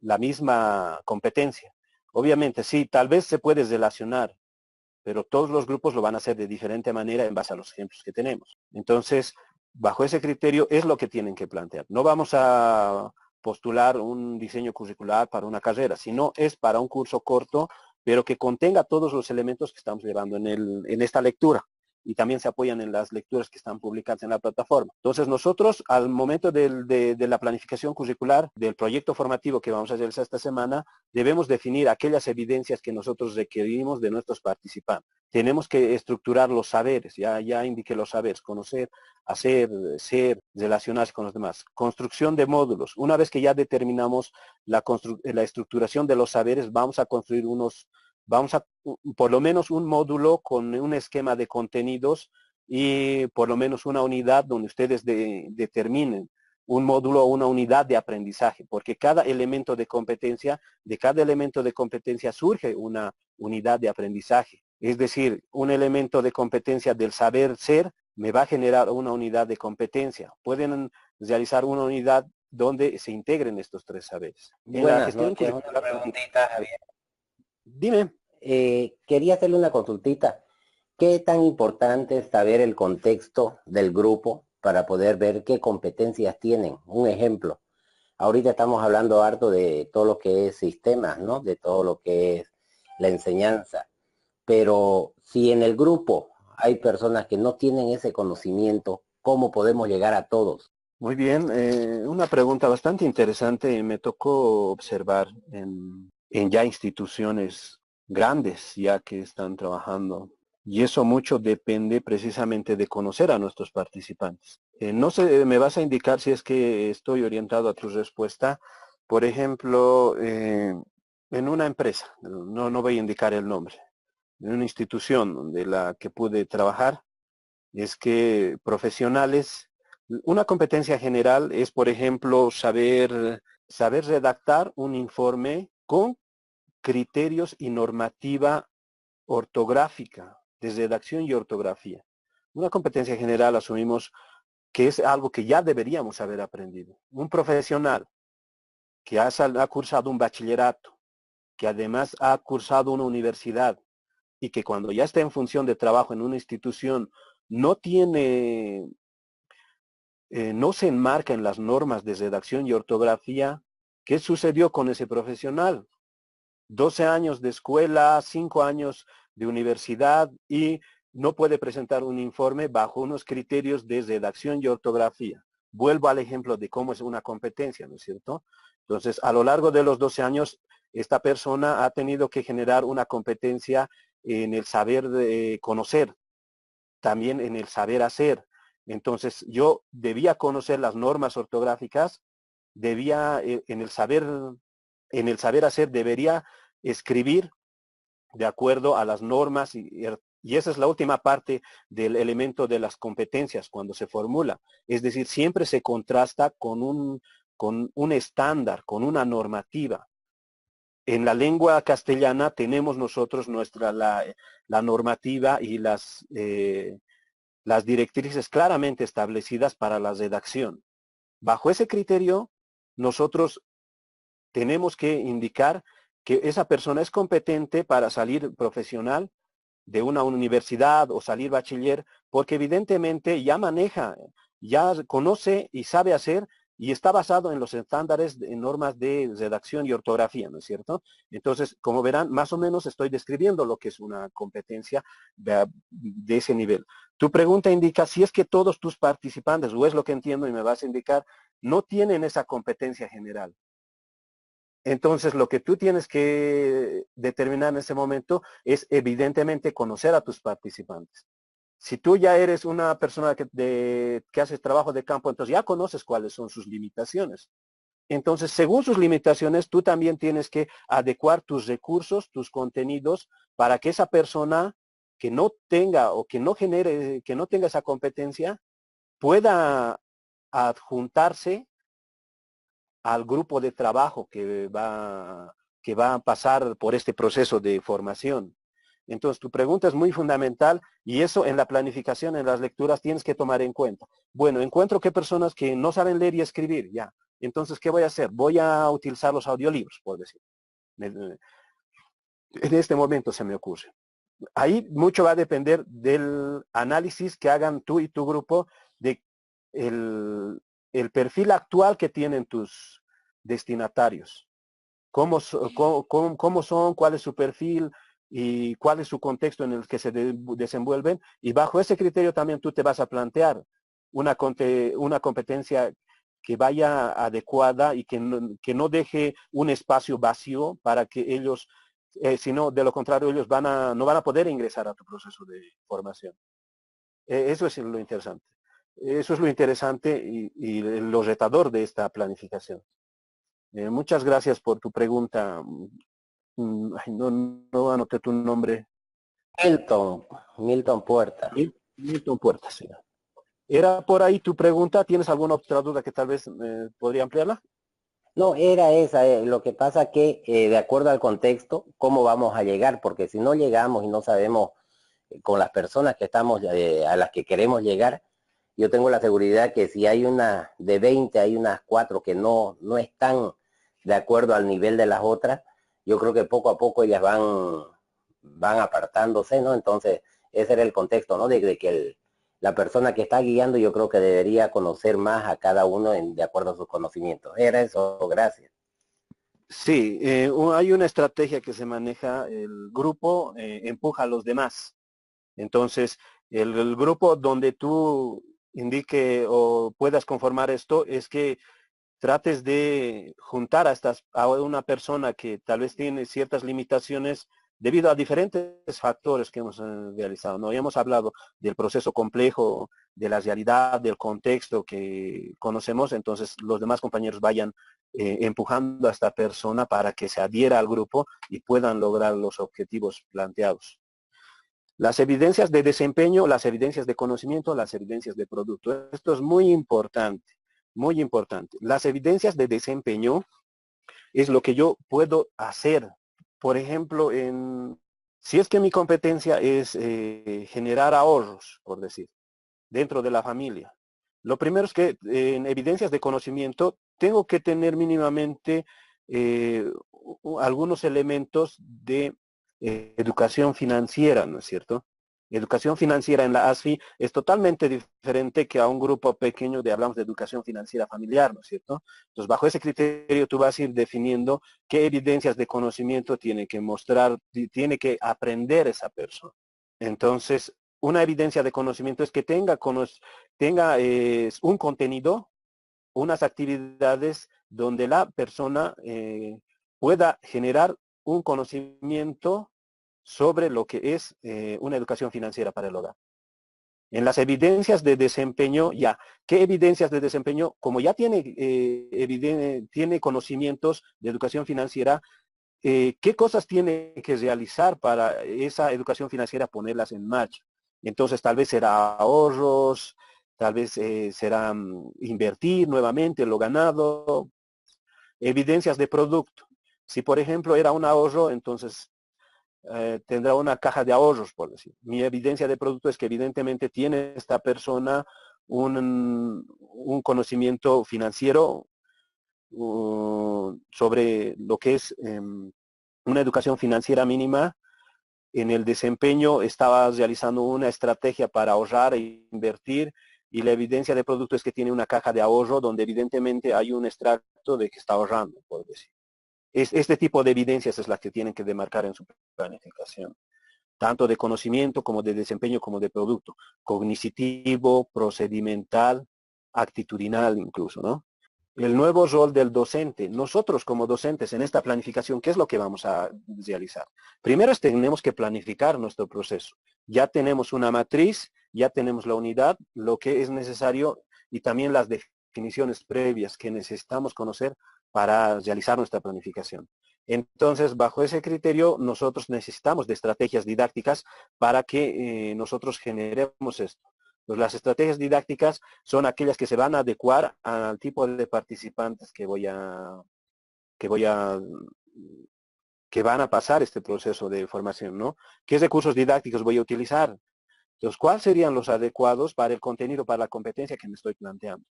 la misma competencia. Obviamente, sí, tal vez se puede relacionar, pero todos los grupos lo van a hacer de diferente manera en base a los ejemplos que tenemos. Entonces, bajo ese criterio es lo que tienen que plantear. No vamos a postular un diseño curricular para una carrera, sino es para un curso corto, pero que contenga todos los elementos que estamos llevando en esta lectura. Y también se apoyan en las lecturas que están publicadas en la plataforma. Entonces nosotros, al momento de la planificación curricular del proyecto formativo que vamos a realizar esta semana, debemos definir aquellas evidencias que nosotros requerimos de nuestros participantes. Tenemos que estructurar los saberes, ya indiqué los saberes, conocer, hacer, ser, relacionarse con los demás. Construcción de módulos. Una vez que ya determinamos la estructuración de los saberes, vamos a construir por lo menos un módulo con un esquema de contenidos y por lo menos una unidad donde ustedes determinen un módulo o una unidad de aprendizaje, porque de cada elemento de competencia surge una unidad de aprendizaje. Es decir, un elemento de competencia del saber ser me va a generar una unidad de competencia. Pueden realizar una unidad donde se integren estos tres saberes. En la Buenas gestión noches, una curricular, preguntita, Javier. dime. Quería hacerle una consultita. ¿Qué tan importante es saber el contexto del grupo para poder ver qué competencias tienen? Un ejemplo, ahorita estamos hablando harto de todo lo que es sistemas, ¿no? De todo lo que es la enseñanza. Pero si en el grupo hay personas que no tienen ese conocimiento, ¿cómo podemos llegar a todos? Muy bien, una pregunta bastante interesante. Me tocó observar en ya instituciones grandes ya que están trabajando. Y eso mucho depende precisamente de conocer a nuestros participantes. No sé, me vas a indicar si es que estoy orientado a tu respuesta. Por ejemplo, en una empresa, no voy a indicar el nombre, en una institución de la que pude trabajar, es que profesionales, una competencia general es, por ejemplo, saber redactar un informe con criterios y normativa ortográfica, de redacción y ortografía. Una competencia general asumimos que es algo que ya deberíamos haber aprendido. Un profesional que ha cursado un bachillerato, que además ha cursado una universidad y que cuando ya está en función de trabajo en una institución no tiene, no se enmarca en las normas de redacción y ortografía, ¿qué sucedió con ese profesional? 12 años de escuela, 5 años de universidad y no puede presentar un informe bajo unos criterios de redacción y ortografía. Vuelvo al ejemplo de cómo es una competencia, ¿no es cierto? Entonces, a lo largo de los 12 años, esta persona ha tenido que generar una competencia en el saber de conocer, también en el saber hacer. Entonces, yo debía conocer las normas ortográficas, debía, en el saber hacer, debería escribir de acuerdo a las normas y esa es la última parte del elemento de las competencias cuando se formula. Es decir, siempre se contrasta con un estándar, con una normativa. En la lengua castellana tenemos nosotros la normativa y las directrices claramente establecidas para la redacción. Bajo ese criterio, nosotros tenemos que indicar que esa persona es competente para salir profesional de una universidad o salir bachiller, porque evidentemente ya maneja, ya conoce y sabe hacer y está basado en los estándares, en normas de redacción y ortografía, ¿no es cierto? Entonces, como verán, más o menos estoy describiendo lo que es una competencia de ese nivel. Tu pregunta indica si es que todos tus participantes, o es lo que entiendo y me vas a indicar, no tienen esa competencia general. Entonces, lo que tú tienes que determinar en ese momento es evidentemente conocer a tus participantes. Si tú ya eres una persona que haces trabajo de campo, entonces ya conoces cuáles son sus limitaciones. Entonces, según sus limitaciones, tú también tienes que adecuar tus recursos, tus contenidos, para que esa persona que no tenga o que no genere, que no tenga esa competencia, pueda adjuntarse al grupo de trabajo que va a pasar por este proceso de formación. Entonces, tu pregunta es muy fundamental y eso en la planificación, en las lecturas, tienes que tomar en cuenta. Bueno, encuentro que personas que no saben leer y escribir, ya. Entonces, ¿qué voy a hacer? Voy a utilizar los audiolibros, por decir. En este momento se me ocurre. Ahí mucho va a depender del análisis que hagan tú y tu grupo de el perfil actual que tienen tus destinatarios. Cómo son, cuál es su perfil y cuál es su contexto en el que se desenvuelven. Y bajo ese criterio también tú te vas a plantear una competencia que vaya adecuada y que no deje un espacio vacío para que ellos, si no, de lo contrario, ellos no van a poder ingresar a tu proceso de formación. Eso es lo interesante. Eso es lo interesante y lo retador de esta planificación. Muchas gracias por tu pregunta. Ay, no anoté tu nombre. Milton Puerta. Milton Puerta, sí. ¿Era por ahí tu pregunta? ¿Tienes alguna otra duda que tal vez podría ampliarla? No, era esa, lo que pasa que de acuerdo al contexto, ¿cómo vamos a llegar? Porque si no llegamos y no sabemos con las personas que estamos, a las que queremos llegar, yo tengo la seguridad que si hay una de 20, hay unas 4 que no están de acuerdo al nivel de las otras, yo creo que poco a poco ellas van apartándose, ¿no? Entonces, ese era el contexto, ¿no? De que la persona que está guiando yo creo que debería conocer más a cada uno de acuerdo a sus conocimientos. Era eso, gracias. Sí, hay una estrategia que se maneja, el grupo empuja a los demás. Entonces, el grupo donde tú indique o puedas conformar esto es que trates de juntar a una persona que tal vez tiene ciertas limitaciones debido a diferentes factores que hemos realizado. ¿No? Ya hemos hablado del proceso complejo, de la realidad, del contexto que conocemos, entonces los demás compañeros vayan empujando a esta persona para que se adhiera al grupo y puedan lograr los objetivos planteados. Las evidencias de desempeño, las evidencias de conocimiento, las evidencias de producto. Esto es muy importante, muy importante. Las evidencias de desempeño es lo que yo puedo hacer. Por ejemplo, si es que mi competencia es generar ahorros, por decir, dentro de la familia. Lo primero es que en evidencias de conocimiento tengo que tener mínimamente algunos elementos de educación financiera, ¿no es cierto? Educación financiera en la ASFI es totalmente diferente que a un grupo pequeño hablamos de educación financiera familiar, ¿no es cierto? Entonces, bajo ese criterio tú vas a ir definiendo qué evidencias de conocimiento tiene que mostrar, tiene que aprender esa persona. Entonces, una evidencia de conocimiento es que tenga un contenido, unas actividades donde la persona pueda generar un conocimiento sobre lo que es una educación financiera para el hogar. En las evidencias de desempeño, ya, ¿qué evidencias de desempeño? Como ya tiene conocimientos de educación financiera, ¿qué cosas tiene que realizar para esa educación financiera ponerlas en marcha? Entonces, tal vez será ahorros, tal vez será invertir nuevamente lo ganado, evidencias de producto. Si, por ejemplo, era un ahorro, entonces tendrá una caja de ahorros, por decir. Mi evidencia de producto es que evidentemente tiene esta persona un conocimiento financiero sobre lo que es una educación financiera mínima. En el desempeño estaba realizando una estrategia para ahorrar e invertir y la evidencia de producto es que tiene una caja de ahorro donde evidentemente hay un extracto de que está ahorrando, por decir. Este tipo de evidencias es la que tienen que demarcar en su planificación, tanto de conocimiento como de desempeño como de producto, cognitivo, procedimental, actitudinal incluso, ¿no? El nuevo rol del docente. Nosotros como docentes en esta planificación, ¿qué es lo que vamos a realizar? Primero tenemos que planificar nuestro proceso. Ya tenemos una matriz, ya tenemos la unidad, lo que es necesario y también las definiciones previas que necesitamos conocer para realizar nuestra planificación. Entonces, bajo ese criterio, nosotros necesitamos de estrategias didácticas para que nosotros generemos esto. Pues las estrategias didácticas son aquellas que se van a adecuar al tipo de participantes que voy a que van a pasar este proceso de formación, ¿no? ¿Qué recursos didácticos voy a utilizar? Entonces, ¿cuáles serían los adecuados para el contenido, para la competencia que me estoy planteando?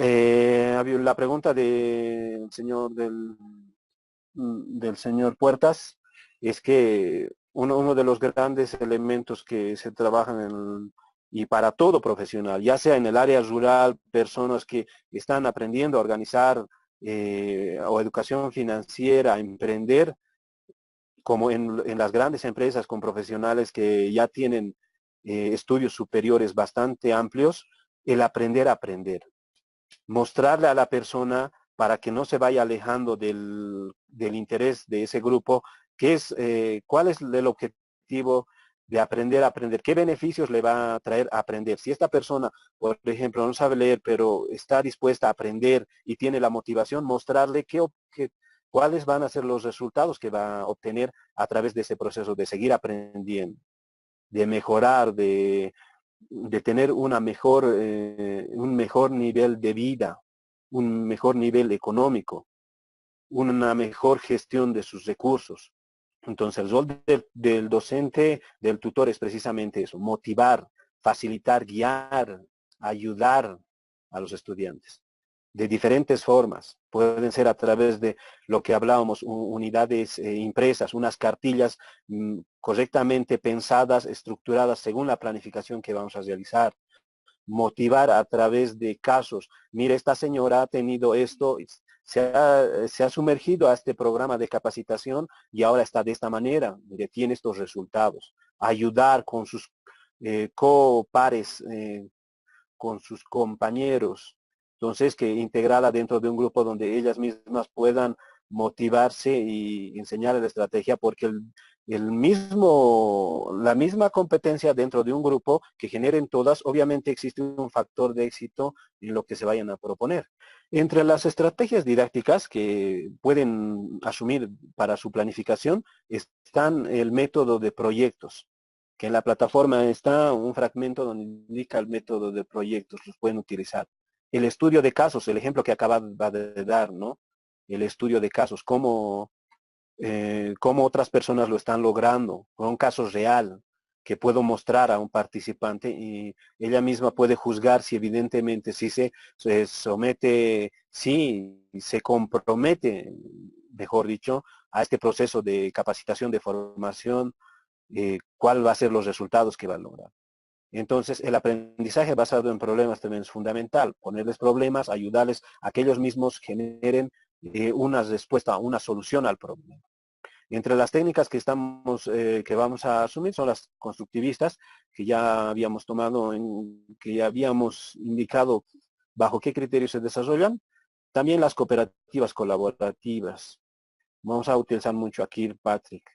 Había la pregunta del señor Puertas es que uno de los grandes elementos que se trabajan y para todo profesional, ya sea en el área rural, personas que están aprendiendo a organizar o educación financiera, a emprender, como en las grandes empresas con profesionales que ya tienen estudios superiores bastante amplios, el aprender a aprender. Mostrarle a la persona para que no se vaya alejando del interés de ese grupo, cuál es el objetivo de aprender a aprender, qué beneficios le va a traer a aprender. Si esta persona, por ejemplo, no sabe leer, pero está dispuesta a aprender y tiene la motivación, mostrarle cuáles van a ser los resultados que va a obtener a través de ese proceso de seguir aprendiendo, de mejorar, de tener un mejor nivel de vida, un mejor nivel económico, una mejor gestión de sus recursos. Entonces, el rol del docente, del tutor es precisamente eso, motivar, facilitar, guiar, ayudar a los estudiantes de diferentes formas. Pueden ser a través de lo que hablábamos, unidades impresas, unas cartillas correctamente pensadas, estructuradas según la planificación que vamos a realizar. Motivar a través de casos. Mire, esta señora ha tenido esto, se ha sumergido a este programa de capacitación y ahora está de esta manera, mire, tiene estos resultados. Ayudar con sus copares, con sus compañeros. Entonces, que integrada dentro de un grupo donde ellas mismas puedan motivarse y enseñar la estrategia, porque la misma competencia dentro de un grupo que generen todas, obviamente existe un factor de éxito en lo que se vayan a proponer. Entre las estrategias didácticas que pueden asumir para su planificación están el método de proyectos, que en la plataforma está un fragmento donde indica el método de proyectos, los pueden utilizar. El estudio de casos, el ejemplo que acaba de dar, ¿no? El estudio de casos, cómo otras personas lo están logrando, con un caso real que puedo mostrar a un participante y ella misma puede juzgar si evidentemente si se somete, si se compromete, mejor dicho, a este proceso de capacitación, de formación, cuál va a ser los resultados que va a lograr. Entonces, el aprendizaje basado en problemas también es fundamental. Ponerles problemas, ayudarles a que ellos mismos generen una respuesta, una solución al problema. Entre las técnicas que vamos a asumir son las constructivistas, que ya habíamos tomado, que ya habíamos indicado bajo qué criterios se desarrollan. También las cooperativas colaborativas. Vamos a utilizar mucho aquí, Patrick.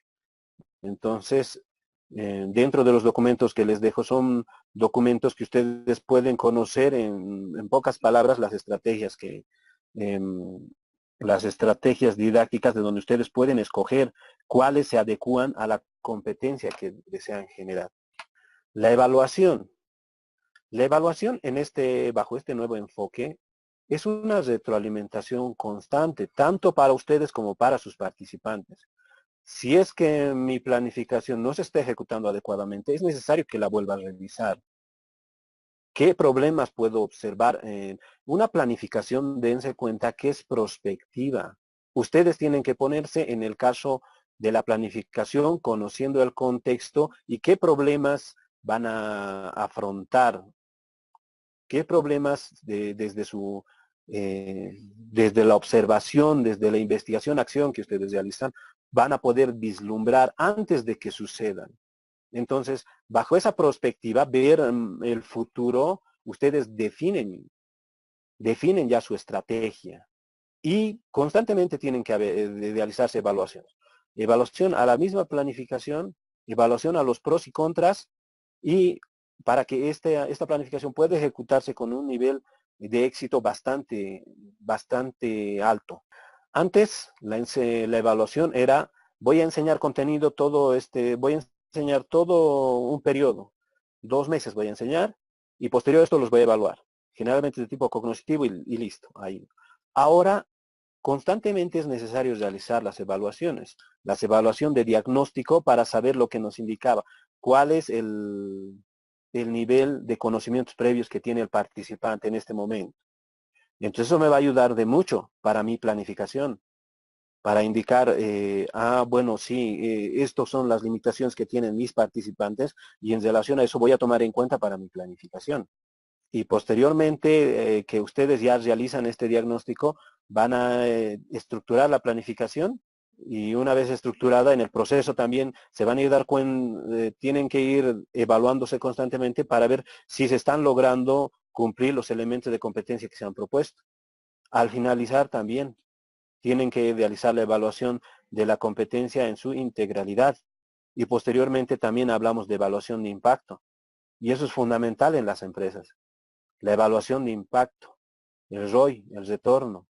Entonces, dentro de los documentos que les dejo son documentos que ustedes pueden conocer en pocas palabras las estrategias didácticas de donde ustedes pueden escoger cuáles se adecúan a la competencia que desean generar. La evaluación. La evaluación bajo este nuevo enfoque es una retroalimentación constante, tanto para ustedes como para sus participantes. Si es que mi planificación no se está ejecutando adecuadamente, es necesario que la vuelva a revisar. ¿Qué problemas puedo observar? Una planificación, dense cuenta que es prospectiva. Ustedes tienen que ponerse en el caso de la planificación, conociendo el contexto y qué problemas van a afrontar. ¿Qué problemas desde la observación, desde la investigación, acción que ustedes realizan, van a poder vislumbrar antes de que sucedan? Entonces, bajo esa perspectiva, ver el futuro, ustedes definen ya su estrategia y constantemente tienen que realizarse evaluaciones. Evaluación a la misma planificación, evaluación a los pros y contras y para que esta planificación pueda ejecutarse con un nivel de éxito bastante alto. Antes, la evaluación era, voy a enseñar contenido voy a enseñar todo un periodo, 2 meses voy a enseñar y posterior a esto los voy a evaluar. Generalmente de tipo cognitivo y listo. Ahí. Ahora constantemente es necesario realizar las evaluaciones. La evaluación de diagnóstico para saber lo que nos indicaba, cuál es el nivel de conocimientos previos que tiene el participante en este momento. Entonces eso me va a ayudar de mucho para mi planificación, para indicar, bueno, sí, estas son las limitaciones que tienen mis participantes y en relación a eso voy a tomar en cuenta para mi planificación. Y posteriormente que ustedes ya realizan este diagnóstico, van a estructurar la planificación y una vez estructurada en el proceso también se van a ir dar cuenta, tienen que ir evaluándose constantemente para ver si se están logrando cumplir los elementos de competencia que se han propuesto. Al finalizar también tienen que realizar la evaluación de la competencia en su integralidad y posteriormente también hablamos de evaluación de impacto y eso es fundamental en las empresas. La evaluación de impacto, el ROI, el retorno.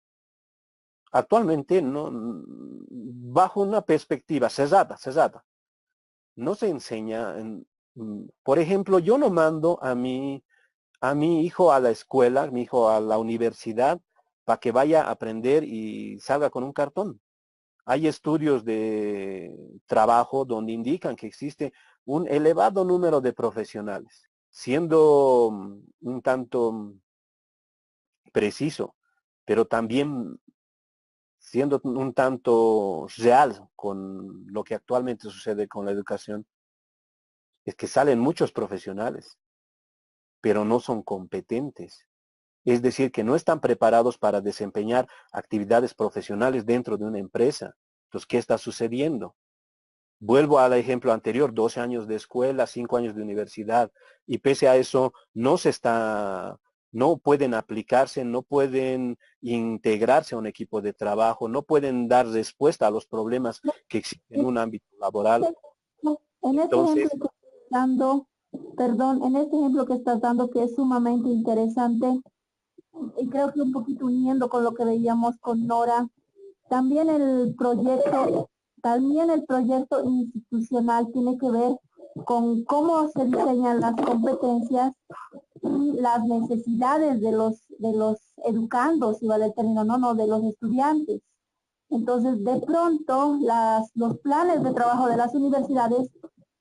Actualmente, no, bajo una perspectiva cerrada, no se enseña. Por ejemplo, yo no mando a mi hijo a la escuela, mi hijo a la universidad, para que vaya a aprender y salga con un cartón. Hay estudios de trabajo donde indican que existe un elevado número de profesionales, siendo un tanto preciso, pero también siendo un tanto real con lo que actualmente sucede con la educación, es que salen muchos profesionales, pero no son competentes. Es decir, que no están preparados para desempeñar actividades profesionales dentro de una empresa. Entonces, ¿qué está sucediendo? Vuelvo al ejemplo anterior, 12 años de escuela, 5 años de universidad, y pese a eso no pueden aplicarse, no pueden integrarse a un equipo de trabajo, no pueden dar respuesta a los problemas que existen en un ámbito laboral. En este ejemplo Entonces, que estás dando, perdón, en este ejemplo que estás dando que es sumamente interesante, y creo que un poquito uniendo con lo que veíamos con Nora, también también el proyecto institucional tiene que ver con cómo se diseñan las competencias y las necesidades de los educandos, si vale el término, no, de los estudiantes. Entonces, de pronto, los planes de trabajo de las universidades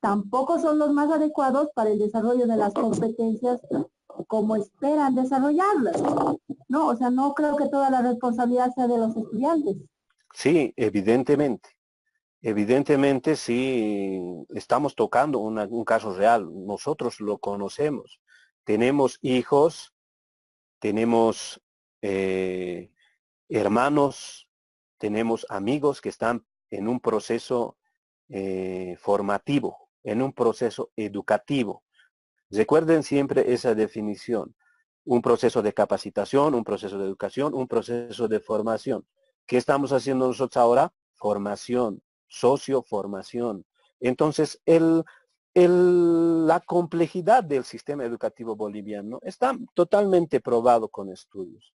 tampoco son los más adecuados para el desarrollo de las competencias como esperan desarrollarlas, ¿no? O sea, no creo que toda la responsabilidad sea de los estudiantes. sí, evidentemente sí estamos tocando un caso real. Nosotros lo conocemos. Tenemos hijos, tenemos hermanos, tenemos amigos que están en un proceso formativo, en un proceso educativo. Recuerden siempre esa definición. Un proceso de capacitación, un proceso de educación, un proceso de formación. ¿Qué estamos haciendo nosotros ahora? Formación, socioformación. Entonces, la complejidad del sistema educativo boliviano está totalmente probado con estudios.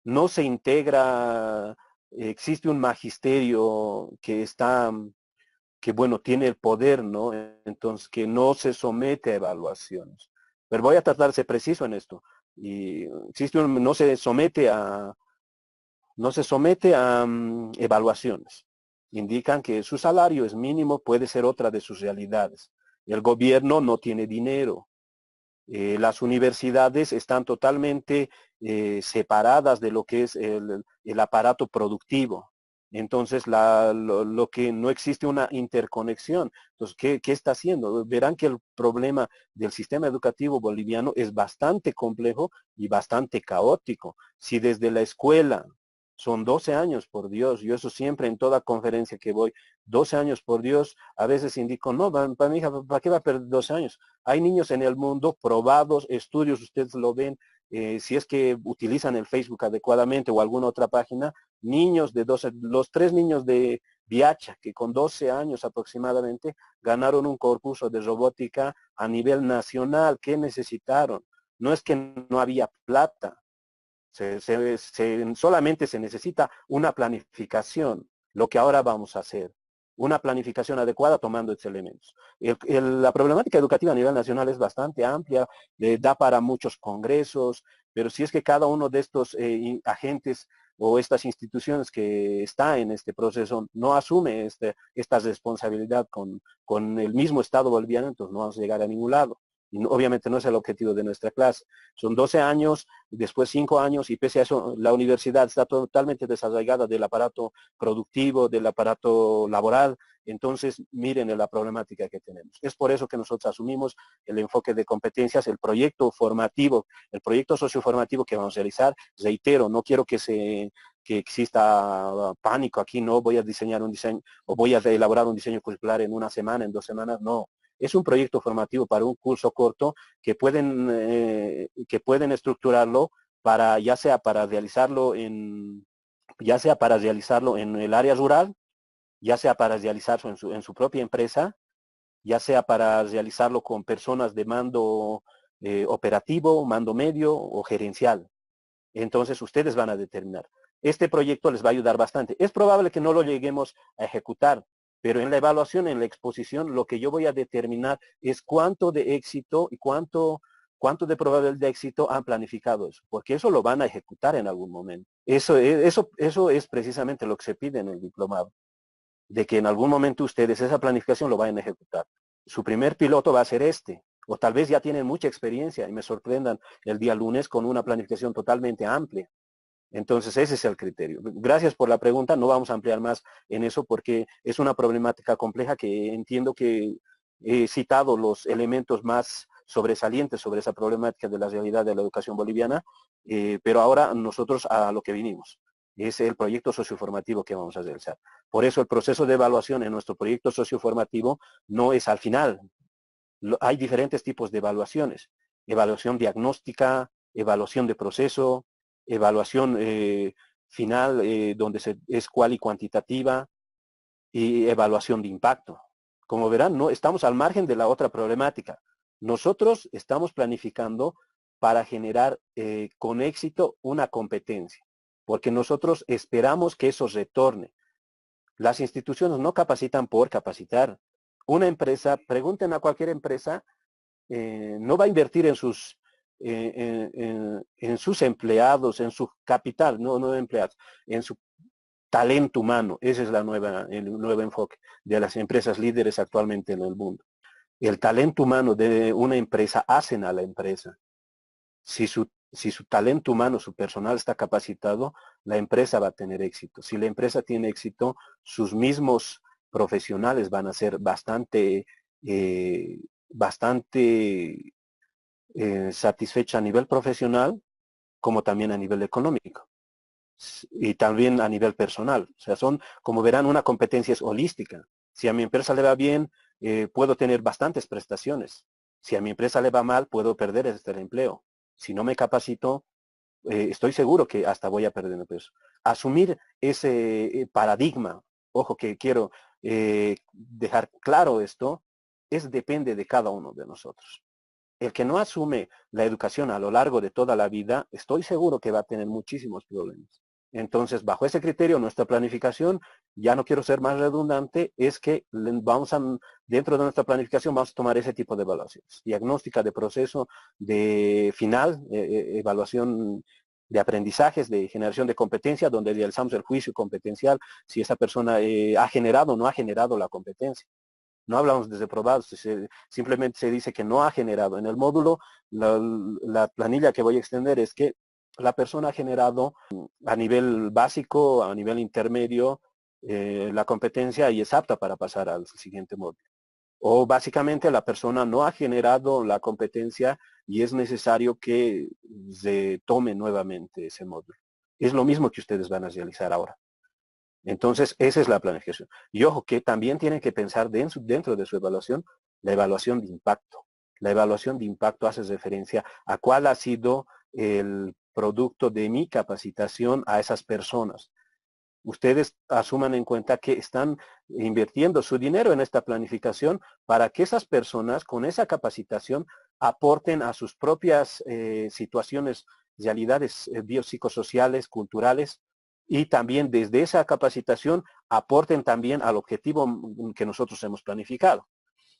No se integra, existe un magisterio que bueno, tiene el poder, ¿no? Entonces, que no se somete a evaluaciones. Pero voy a tratar de ser preciso en esto. Y existe no se somete a evaluaciones. Indican que su salario es mínimo, puede ser otra de sus realidades. El gobierno no tiene dinero. Las universidades están totalmente separadas de lo que es el aparato productivo. Entonces, lo que no existe una interconexión. Entonces, ¿qué está haciendo? Verán que el problema del sistema educativo boliviano es bastante complejo y bastante caótico. Si desde la escuela son 12 años, por Dios, yo eso siempre en toda conferencia que voy, 12 años, por Dios, a veces indico, no, para mi hija, ¿para qué va a perder 12 años? Hay niños en el mundo probados, estudios, ustedes lo ven, si es que utilizan el Facebook adecuadamente o alguna otra página, niños de 12, los 3 niños de Viacha, que con 12 años aproximadamente ganaron un concurso de robótica a nivel nacional. ¿Qué necesitaron? No es que no había plata, solamente se necesita una planificación, lo que ahora vamos a hacer. Una planificación adecuada tomando estos elementos. La problemática educativa a nivel nacional es bastante amplia, da para muchos congresos, pero si es que cada uno de estos agentes o estas instituciones que está en este proceso no asume esta responsabilidad con el mismo Estado boliviano, entonces no vamos a llegar a ningún lado. Y obviamente no es el objetivo de nuestra clase. Son 12 años, después 5 años, y pese a eso la universidad está totalmente desarraigada del aparato productivo, del aparato laboral. Entonces, miren la problemática que tenemos. Es por eso que nosotros asumimos el enfoque de competencias, el proyecto formativo, el proyecto socioformativo que vamos a realizar. Reitero, no quiero que exista pánico aquí, no voy a diseñar un diseño o voy a elaborar un diseño curricular en una semana, en 2 semanas, no. Es un proyecto formativo para un curso corto que pueden estructurarlo para, ya sea para realizarlo en el área rural, ya sea para realizarlo en su propia empresa, ya sea para realizarlo con personas de mando operativo, mando medio o gerencial. Entonces ustedes van a determinar. Este proyecto les va a ayudar bastante. Es probable que no lo lleguemos a ejecutar, pero en la evaluación, en la exposición, lo que yo voy a determinar es cuánto de éxito y cuánto de probabilidad de éxito han planificado eso, porque eso lo van a ejecutar en algún momento. Eso es precisamente lo que se pide en el diplomado, de que en algún momento ustedes esa planificación lo vayan a ejecutar. Su primer piloto va a ser este, o tal vez ya tienen mucha experiencia y me sorprendan el día lunes con una planificación totalmente amplia. Entonces ese es el criterio. Gracias por la pregunta, no vamos a ampliar más en eso porque es una problemática compleja que entiendo que he citado los elementos más sobresalientes sobre esa problemática de la realidad de la educación boliviana, pero ahora nosotros a lo que vinimos es el proyecto socioformativo que vamos a realizar. Por eso el proceso de evaluación en nuestro proyecto socioformativo no es al final. Hay diferentes tipos de evaluaciones. Evaluación diagnóstica, evaluación de proceso, evaluación final donde es cual y cuantitativa y evaluación de impacto. Como verán, no estamos al margen de la otra problemática. Nosotros estamos planificando para generar con éxito una competencia, porque nosotros esperamos que eso retorne. Las instituciones no capacitan por capacitar. Una empresa, pregunten a cualquier empresa, no va a invertir en sus empleados, en su capital, no empleados, en su talento humano. Ese es el nuevo enfoque de las empresas líderes actualmente en el mundo. El talento humano de una empresa hacen a la empresa. Si su talento humano, su personal está capacitado, la empresa va a tener éxito. Si la empresa tiene éxito, sus mismos profesionales van a ser bastante satisfecha a nivel profesional como también a nivel económico y también a nivel personal. O sea, como verán, una competencia es holística. Si a mi empresa le va bien, puedo tener bastantes prestaciones. Si a mi empresa le va mal, puedo perder el empleo. Si no me capacito, estoy seguro que hasta voy a perder el peso. Asumir ese paradigma, ojo que quiero dejar claro esto, depende de cada uno de nosotros. El que no asume la educación a lo largo de toda la vida, estoy seguro que va a tener muchísimos problemas. Entonces, bajo ese criterio, nuestra planificación, ya no quiero ser más redundante, es que dentro de nuestra planificación vamos a tomar ese tipo de evaluaciones. Diagnóstica de proceso, de final, evaluación de aprendizajes, de generación de competencia, donde realizamos el juicio competencial, si esa persona ha generado o no ha generado la competencia. No hablamos de reprobados, simplemente se dice que no ha generado. En el módulo, la planilla que voy a extender es que la persona ha generado a nivel básico, a nivel intermedio, la competencia y es apta para pasar al siguiente módulo. O básicamente la persona no ha generado la competencia y es necesario que se tome nuevamente ese módulo. Es lo mismo que ustedes van a realizar ahora. Entonces, esa es la planificación. Y ojo, que también tienen que pensar dentro de su evaluación, la evaluación de impacto. La evaluación de impacto hace referencia a cuál ha sido el producto de mi capacitación a esas personas. Ustedes asuman en cuenta que están invirtiendo su dinero en esta planificación para que esas personas con esa capacitación aporten a sus propias situaciones, realidades biopsicosociales, culturales, y también desde esa capacitación aporten también al objetivo que nosotros hemos planificado.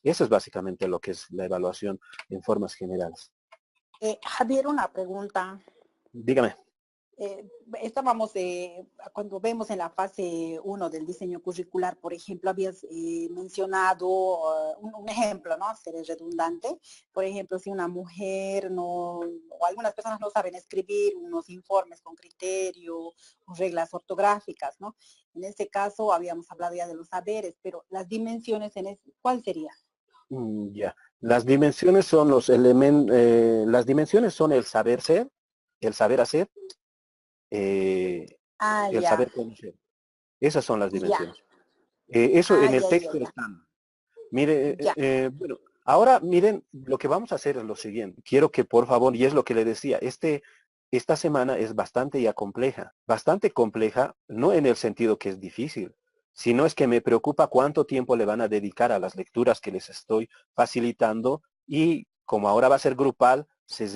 Eso es básicamente lo que es la evaluación en formas generales. Javier, una pregunta. Dígame. estábamos, cuando vemos en la fase 1 del diseño curricular, por ejemplo, habías mencionado un ejemplo, ¿no? Seré redundante. Por ejemplo, si una mujer no, o algunas personas no saben escribir unos informes con criterio o reglas ortográficas, ¿no? En este caso habíamos hablado ya de los saberes, pero las dimensiones, ¿cuál sería? Ya. Las dimensiones son los elementos, las dimensiones son el saber ser, el saber hacer, el Ya, saber conocer. Esas son las ya, dimensiones. Eso en el ya, texto ya, está. Mire, ya. bueno, ahora miren, lo que vamos a hacer es lo siguiente. Quiero que por favor, y es lo que le decía, esta semana es bastante compleja, no en el sentido que es difícil, sino es que me preocupa cuánto tiempo le van a dedicar a las lecturas que les estoy facilitando y como ahora va a ser grupal, se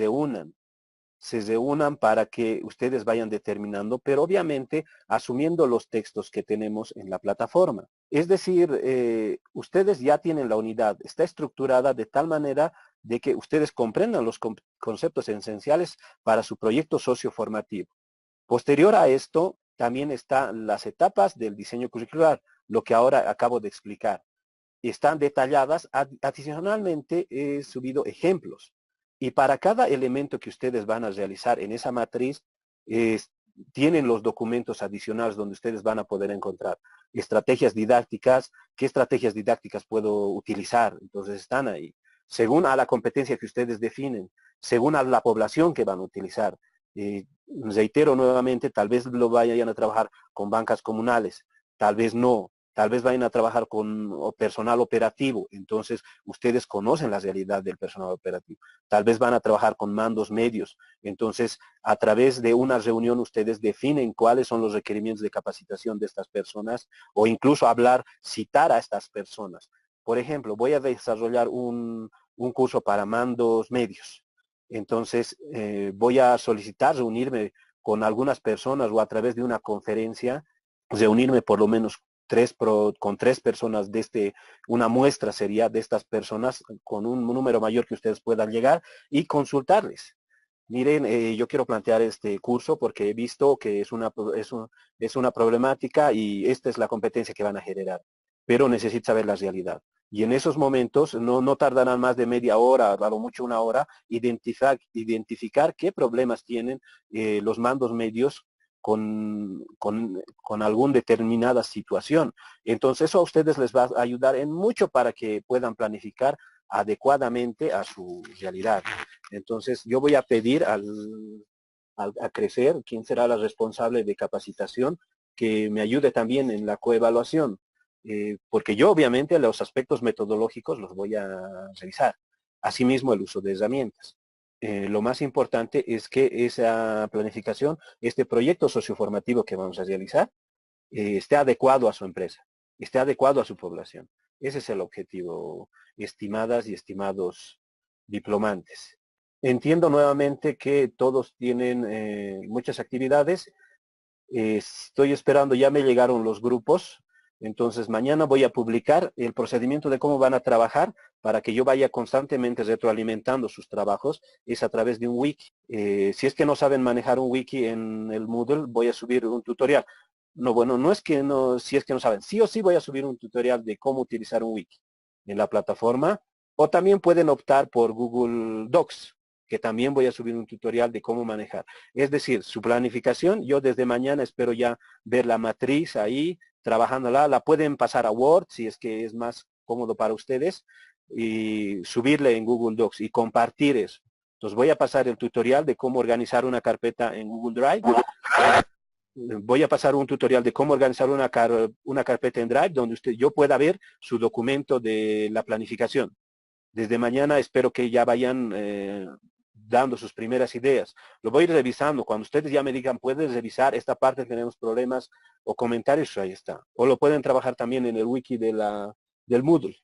reúnan para que ustedes vayan determinando, pero obviamente asumiendo los textos que tenemos en la plataforma. Es decir, ustedes ya tienen la unidad, está estructurada de tal manera de que ustedes comprendan los conceptos esenciales para su proyecto socioformativo. Posterior a esto, también están las etapas del diseño curricular, lo que ahora acabo de explicar. Están detalladas. Adicionalmente, he subido ejemplos. Y para cada elemento que ustedes van a realizar en esa matriz, tienen los documentos adicionales donde ustedes van a poder encontrar estrategias didácticas, qué estrategias didácticas puedo utilizar. Entonces están ahí. Según a la competencia que ustedes definen, según a la población que van a utilizar. Reitero nuevamente, tal vez lo vayan a trabajar con bancas comunales, tal vez no. Tal vez vayan a trabajar con personal operativo, entonces ustedes conocen la realidad del personal operativo. Tal vez van a trabajar con mandos medios, entonces a través de una reunión ustedes definen cuáles son los requerimientos de capacitación de estas personas o incluso citar a estas personas. Por ejemplo, voy a desarrollar un curso para mandos medios. Entonces voy a solicitar reunirme con algunas personas o a través de una conferencia, reunirme por lo menos con tres personas una muestra sería de estas personas con un número mayor que ustedes puedan llegar y consultarles. Miren, yo quiero plantear este curso porque he visto que es una problemática y esta es la competencia que van a generar, pero necesito saber la realidad. Y en esos momentos no tardarán más de media hora, a lo mucho una hora, identificar qué problemas tienen los mandos medios con alguna determinada situación. Entonces eso a ustedes les va a ayudar en mucho para que puedan planificar adecuadamente a su realidad. Entonces yo voy a pedir a crecer, quién será la responsable de capacitación, que me ayude también en la coevaluación, porque yo obviamente los aspectos metodológicos los voy a revisar. Asimismo el uso de herramientas. Lo más importante es que esa planificación, este proyecto socioformativo que vamos a realizar, esté adecuado a su empresa, esté adecuado a su población. Ese es el objetivo, estimadas y estimados diplomantes. Entiendo nuevamente que todos tienen muchas actividades. Estoy esperando, ya me llegaron los grupos. Entonces mañana voy a publicar el procedimiento de cómo van a trabajar para que yo vaya constantemente retroalimentando sus trabajos. Es a través de un wiki. Si es que no saben manejar un wiki en el Moodle, voy a subir un tutorial. No, bueno, no es que no, si es que no saben. Sí o sí voy a subir un tutorial de cómo utilizar un wiki en la plataforma. O también pueden optar por Google Docs, que también voy a subir un tutorial de cómo manejar. Es decir, su planificación, yo desde mañana espero ya ver la matriz ahí, trabajándola. La pueden pasar a Word si es que es más cómodo para ustedes y subirle en Google Docs y compartir eso. Entonces voy a pasar el tutorial de cómo organizar una carpeta en Google Drive. Voy a pasar un tutorial de cómo organizar una carpeta en Drive donde yo pueda ver su documento de la planificación. Desde mañana espero que ya vayan dando sus primeras ideas. Lo voy a ir revisando. Cuando ustedes ya me digan, puedes revisar esta parte, tenemos problemas o comentarios, ahí está. O lo pueden trabajar también en el wiki del Moodle.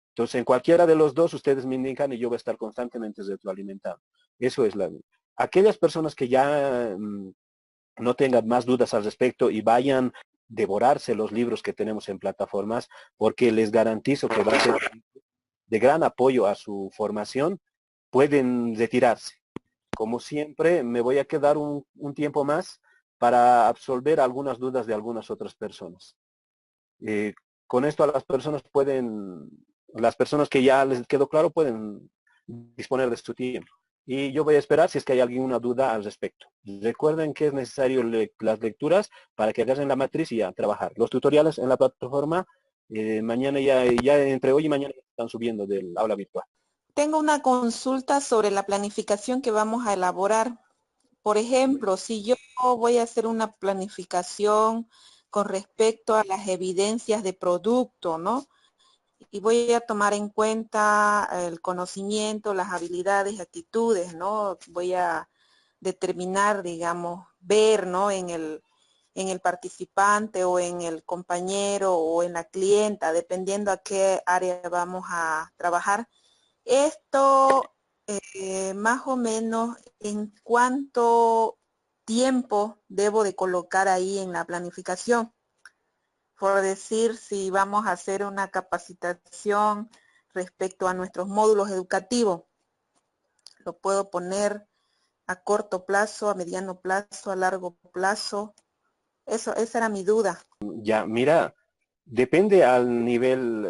Entonces, en cualquiera de los dos, ustedes me indican y yo voy a estar constantemente retroalimentando. Eso es aquellas personas que ya no tengan más dudas al respecto y vayan a devorarse los libros que tenemos en plataformas, porque les garantizo que va a ser de gran apoyo a su formación, pueden retirarse. como siempre, me voy a quedar un tiempo más para absolver algunas dudas de algunas otras personas. Con esto las personas que ya les quedó claro pueden disponer de su tiempo. Y yo voy a esperar si es que hay alguna duda al respecto. Recuerden que es necesario las lecturas para que hagan la matriz y a trabajar. Los tutoriales en la plataforma, mañana ya entre hoy y mañana están subiendo del aula virtual. Tengo una consulta sobre la planificación que vamos a elaborar. Por ejemplo, si yo voy a hacer una planificación con respecto a las evidencias de producto, ¿no? Y voy a tomar en cuenta el conocimiento, las habilidades, actitudes, ¿no? Voy a determinar, digamos, ver, ¿no? En el participante o en el compañero o en la clienta, dependiendo a qué área vamos a trabajar. Esto, más o menos, ¿en cuánto tiempo debo de colocar ahí en la planificación? Por decir, si vamos a hacer una capacitación respecto a nuestros módulos educativos, lo puedo poner a corto plazo, a mediano plazo, a largo plazo. Esa era mi duda. Ya, mira, depende al nivel,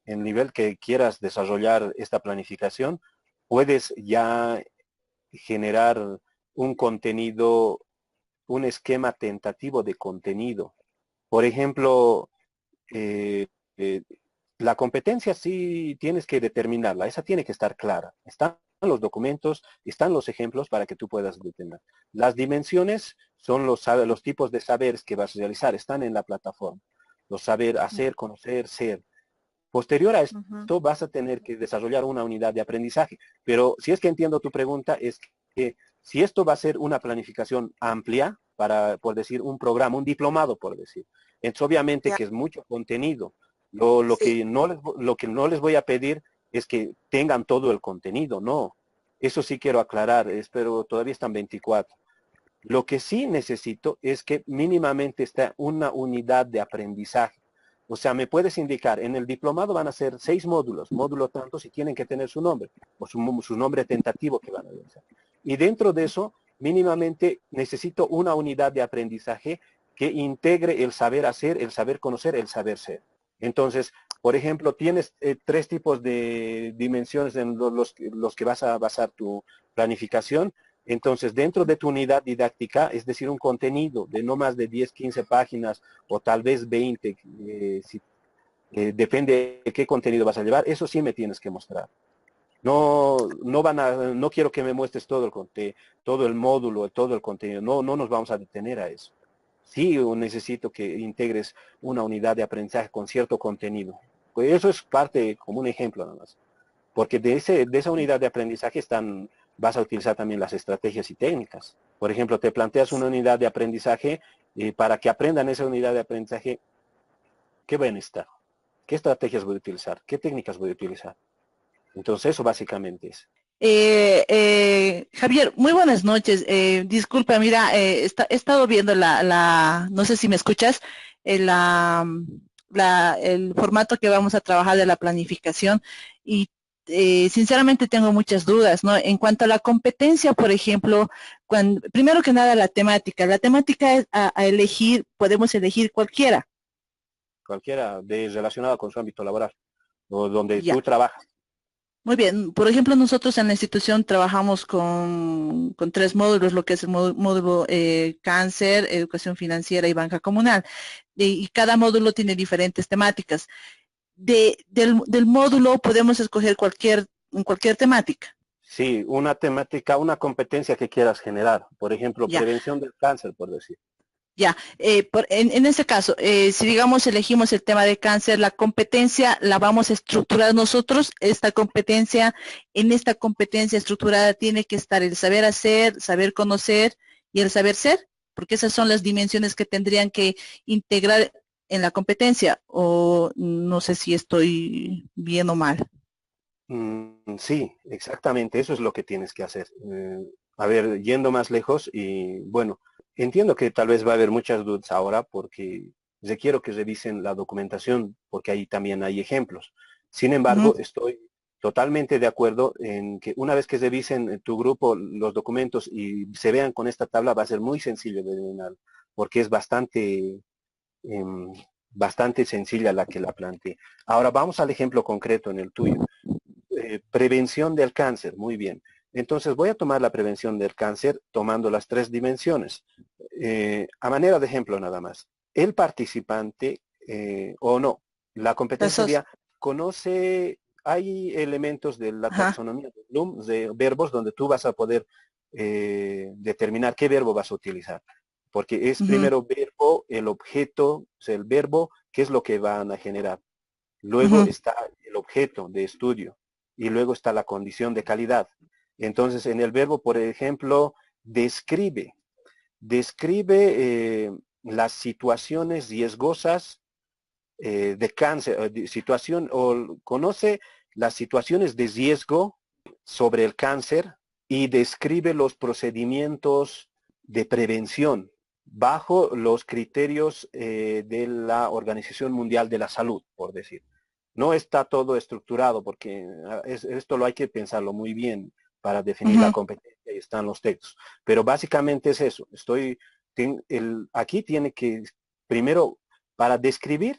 el nivel que quieras desarrollar esta planificación, puedes ya generar un contenido, un esquema tentativo de contenido. Por ejemplo, eh, eh, la competencia sí tienes que determinarla, esa tiene que estar clara. Están los documentos, están los ejemplos para que tú puedas determinar. Las dimensiones son los tipos de saberes que vas a realizar, están en la plataforma. Los saber hacer, conocer, ser. Posterior a esto vas a tener que desarrollar una unidad de aprendizaje. Pero si es que entiendo tu pregunta, es que si esto va a ser una planificación amplia, por decir, un programa, un diplomado, por decir, entonces obviamente que es mucho contenido. Sí. Lo que no les voy a pedir es que tengan todo el contenido, no. Eso sí quiero aclarar, pero todavía están 24. Lo que sí necesito es que mínimamente esté una unidad de aprendizaje. O sea, me puedes indicar, en el diplomado van a ser 6 módulos, módulo tantos y tienen que tener su nombre, o su nombre tentativo que van a realizar. Y dentro de eso, mínimamente necesito una unidad de aprendizaje que integre el saber hacer, el saber conocer, el saber ser. Entonces, por ejemplo, tienes 3 tipos de dimensiones en los que vas a basar tu planificación. Entonces, dentro de tu unidad didáctica, es decir, un contenido de no más de 10, 15 páginas o tal vez 20, depende de qué contenido vas a llevar, eso sí me tienes que mostrar. No quiero que me muestres todo el módulo, todo el contenido, no nos vamos a detener a eso. Sí, necesito que integres una unidad de aprendizaje con cierto contenido. Pues eso es parte, como un ejemplo nada más. Porque de esa unidad de aprendizaje vas a utilizar también las estrategias y técnicas. Por ejemplo, te planteas una unidad de aprendizaje para que aprendan esa unidad de aprendizaje, ¿qué voy a necesitar? ¿Qué estrategias voy a utilizar? ¿Qué técnicas voy a utilizar? Entonces eso básicamente es. Javier, muy buenas noches. Disculpa, mira, he estado viendo no sé si me escuchas, el formato que vamos a trabajar de la planificación y sinceramente tengo muchas dudas, ¿no? En cuanto a la competencia, por ejemplo, primero que nada la temática es a elegir, podemos elegir cualquiera. Cualquiera relacionada con su ámbito laboral o donde Ya. tú trabajas. Muy bien, por ejemplo, nosotros en la institución trabajamos con 3 módulos, lo que es el módulo cáncer, educación financiera y banca comunal. Y cada módulo tiene diferentes temáticas. Del módulo podemos escoger cualquier temática. Sí, una temática, una competencia que quieras generar. Por ejemplo, Ya. prevención del cáncer, por decir. Ya, en ese caso, si digamos elegimos el tema de cáncer, la competencia la vamos a estructurar nosotros, en esta competencia estructurada tiene que estar el saber hacer, saber conocer y el saber ser, porque esas son las dimensiones que tendrían que integrar en la competencia, o no sé si estoy bien o mal. Sí, exactamente, eso es lo que tienes que hacer. A ver, yendo más lejos y bueno, entiendo que tal vez va a haber muchas dudas ahora porque requiero que revisen la documentación porque ahí también hay ejemplos. Sin embargo, Ujú. estoy totalmente de acuerdo en que una vez que revisen en tu grupo los documentos y se vean con esta tabla, va a ser muy sencillo de eliminar, porque es em, bastante sencilla la que la planteé. Ahora vamos al ejemplo concreto en el tuyo. Prevención del cáncer, muy bien. Entonces voy a tomar la prevención del cáncer tomando las 3 dimensiones. A manera de ejemplo nada más. El participante, o no, la competencia sería, conoce, hay elementos de la Ajá. taxonomía de Bloom, de verbos, donde tú vas a poder determinar qué verbo vas a utilizar. Porque es Ujú, primero verbo, el objeto, o sea, el verbo, qué es lo que van a generar. Luego ujú. está el objeto de estudio y luego está la condición de calidad. Entonces, en el verbo, por ejemplo, describe las situaciones riesgosas de cáncer, situación, o conoce las situaciones de riesgo sobre el cáncer y describe los procedimientos de prevención bajo los criterios de la Organización Mundial de la Salud, por decir. No está todo estructurado porque esto lo hay que pensarlo muy bien para definir la Ujú. competencia y están los textos. Pero básicamente es eso. Aquí tiene que, primero, para describir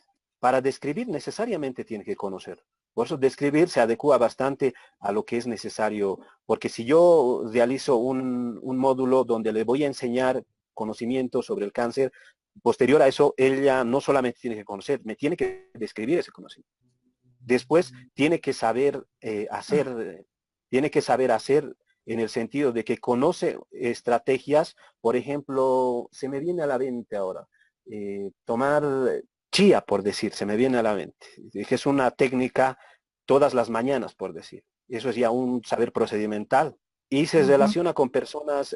necesariamente tiene que conocer. Por eso describir se adecua bastante a lo que es necesario, porque si yo realizo un módulo donde le voy a enseñar conocimiento sobre el cáncer, posterior a eso, ella no solamente tiene que conocer, me tiene que describir ese conocimiento. Después tiene que saber tiene que saber hacer en el sentido de que conoce estrategias, por ejemplo, se me viene a la mente ahora, tomar chía, por decir, se me viene a la mente, que es una técnica todas las mañanas, por decir. Eso es ya un saber procedimental y se Ujú. relaciona con personas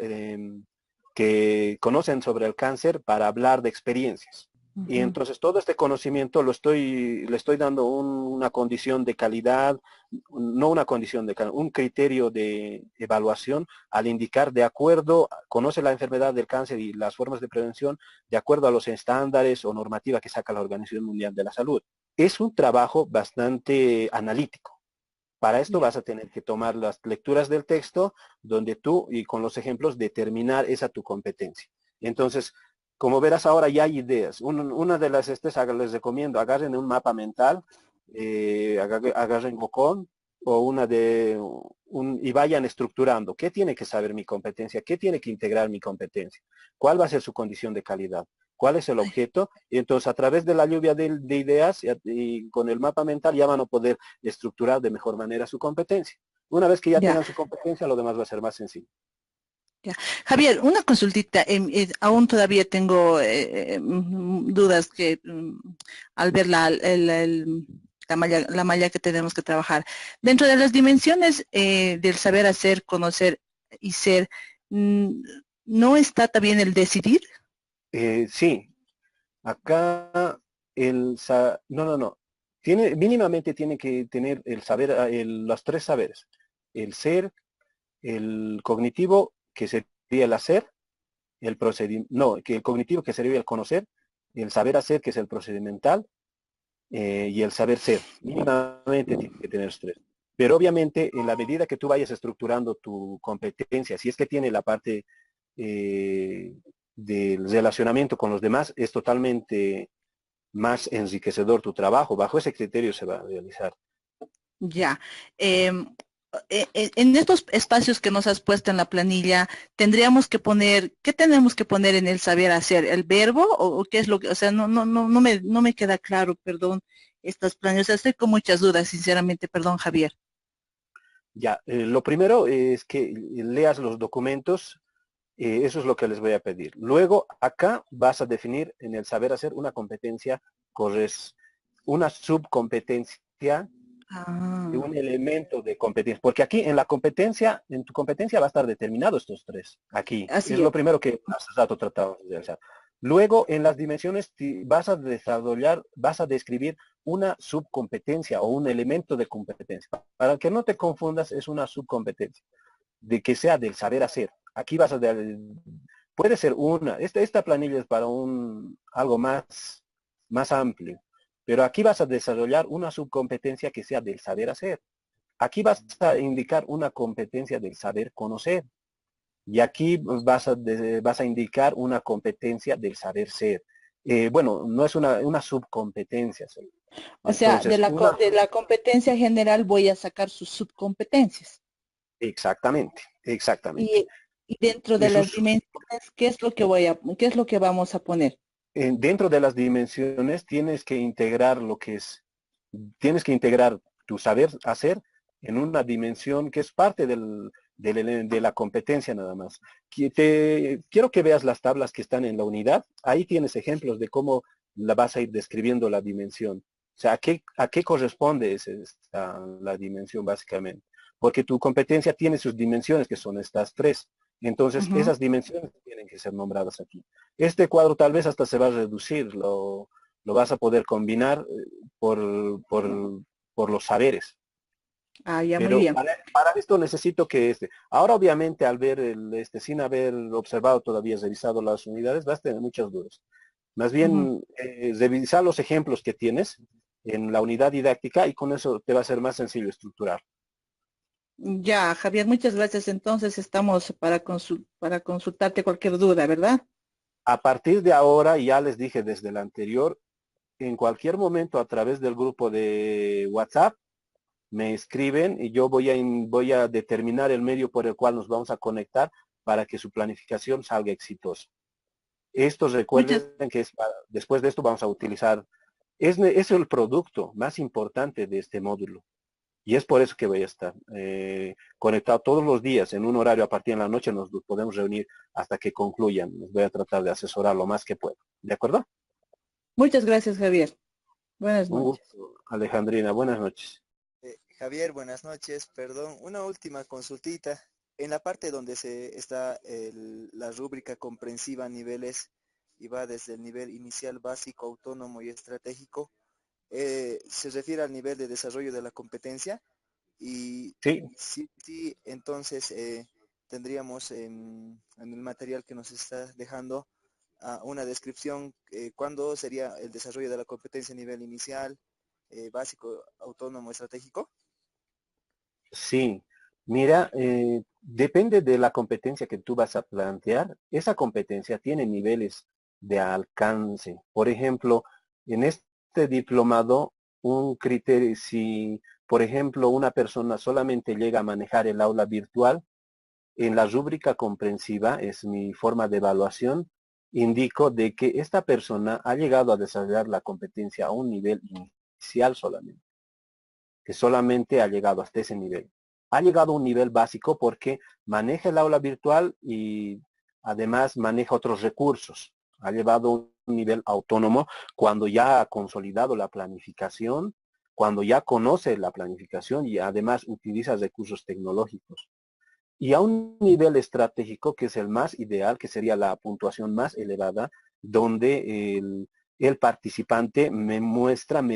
que conocen sobre el cáncer para hablar de experiencias. Y Ujú. entonces todo este conocimiento le estoy dando una condición de calidad, no una condición de calidad, un criterio de evaluación al indicar de acuerdo, conoce la enfermedad del cáncer y las formas de prevención de acuerdo a los estándares o normativa que saca la Organización Mundial de la Salud. Es un trabajo bastante analítico. Para esto Ya. vas a tener que tomar las lecturas del texto donde tú y con los ejemplos determinar esa tu competencia. Entonces, como verás ahora ya hay ideas. Una de las les recomiendo, agarren un mapa mental, agarren Gocón o y vayan estructurando. ¿Qué tiene que saber mi competencia? ¿Qué tiene que integrar mi competencia? ¿Cuál va a ser su condición de calidad? ¿Cuál es el Ay, objeto? Y entonces a través de la lluvia de ideas y con el mapa mental ya van a poder estructurar de mejor manera su competencia. Una vez que ya ya. tengan su competencia, lo demás va a ser más sencillo. Ya. Javier, una consultita. Aún todavía tengo dudas que al ver la malla que tenemos que trabajar. Dentro de las dimensiones del saber hacer, conocer y ser, mm, ¿no está también el decidir? Sí, acá no. Mínimamente tiene que tener el saber, los 3 saberes. El ser, el cognitivo, que sería el hacer, el procedimiento, no, que el cognitivo, que sería el conocer, el saber hacer, que es el procedimental, y el saber ser. Mínimamente tiene que tener 3. Pero obviamente, en la medida que tú vayas estructurando tu competencia, si es que tiene la parte eh, del relacionamiento con los demás, es totalmente más enriquecedor tu trabajo. Bajo ese criterio se va a realizar. Ya. En estos espacios que nos has puesto en la planilla, tendríamos que poner, ¿qué tenemos que poner en el saber hacer? ¿El verbo o qué es lo que, o sea, no me queda claro, perdón, estas planes. O sea, estoy con muchas dudas, sinceramente, perdón, Javier. Ya, lo primero es que leas los documentos. Eso es lo que les voy a pedir. Luego, acá vas a definir en el saber hacer una competencia, una subcompetencia de Ah, un elemento de competencia. Porque aquí en en tu competencia va a estar determinado estos 3. Aquí. Es así lo es. primero que hace rato tratamos de realizar. Luego, en las dimensiones vas a desarrollar, vas a describir una subcompetencia o un elemento de competencia. Para que no te confundas, es una subcompetencia de que sea del saber hacer. Aquí vas a puede ser esta planilla es para algo más amplio, pero aquí vas a desarrollar una subcompetencia que sea del saber hacer. aquí vas a indicar una competencia del saber conocer. Y aquí vas a indicar una competencia del saber ser. Bueno, no es una subcompetencia. O sea, Entonces, de la competencia general voy a sacar sus subcompetencias. exactamente, exactamente. Y dentro Y de las dimensiones, ¿qué es lo que qué es lo que vamos a poner? dentro de las dimensiones tienes que integrar tienes que integrar tu saber hacer en una dimensión que es parte de la competencia nada más. Quiero que veas las tablas que están en la unidad. Ahí tienes ejemplos de cómo la vas a ir describiendo la dimensión. O sea, a qué corresponde la dimensión básicamente? Porque tu competencia tiene sus dimensiones, que son estas tres. Entonces, Ujú. esas dimensiones tienen que ser nombradas aquí. Este cuadro tal vez hasta se va a reducir, lo vas a poder combinar por los saberes. Ah, ya, muy Pero bien. para esto necesito que ahora obviamente al ver sin haber observado todavía, revisado las unidades, vas a tener muchas dudas. Más Ujú. bien, revisar los ejemplos que tienes en la unidad didáctica y con eso te va a ser más sencillo estructurar. Ya, Javier, muchas gracias. Entonces estamos para consultarte cualquier duda, ¿verdad? A partir de ahora, ya les dije desde el anterior, en cualquier momento a través del grupo de WhatsApp, me escriben y yo voy a determinar el medio por el cual nos vamos a conectar para que su planificación salga exitosa. Esto Muchas, recuerden que después de esto vamos a utilizar, es el producto más importante de este módulo. Y es por eso que voy a estar conectado todos los días en un horario a partir de la noche, nos podemos reunir hasta que concluyan. Les voy a tratar de asesorar lo más que puedo. ¿De acuerdo? muchas gracias, Javier. Buenas Un noches. gusto, Alejandrina. Buenas noches. Javier, buenas noches. Perdón, una última consultita. En la parte donde está la rúbrica comprensiva niveles y va desde el nivel inicial, básico, autónomo y estratégico, se refiere al nivel de desarrollo de la competencia y Sí, sí, entonces tendríamos en el material que nos está dejando una descripción, cuándo sería el desarrollo de la competencia a nivel inicial, básico, autónomo, estratégico. sí. Mira, depende de la competencia que tú vas a plantear. Esa competencia tiene niveles de alcance. Por ejemplo, en este diplomado, un criterio, si, por ejemplo, una persona solamente llega a manejar el aula virtual, en la rúbrica comprensiva, es mi forma de evaluación, indico de que esta persona ha llegado a desarrollar la competencia a un nivel inicial solamente, que solamente ha llegado hasta ese nivel. Ha llegado a un nivel básico porque maneja el aula virtual y además maneja otros recursos. Ha llevado un nivel autónomo cuando ya ha consolidado la planificación, cuando ya conoce la planificación y además utiliza recursos tecnológicos. Y a un nivel estratégico, que es el más ideal, que sería la puntuación más elevada, donde el participante me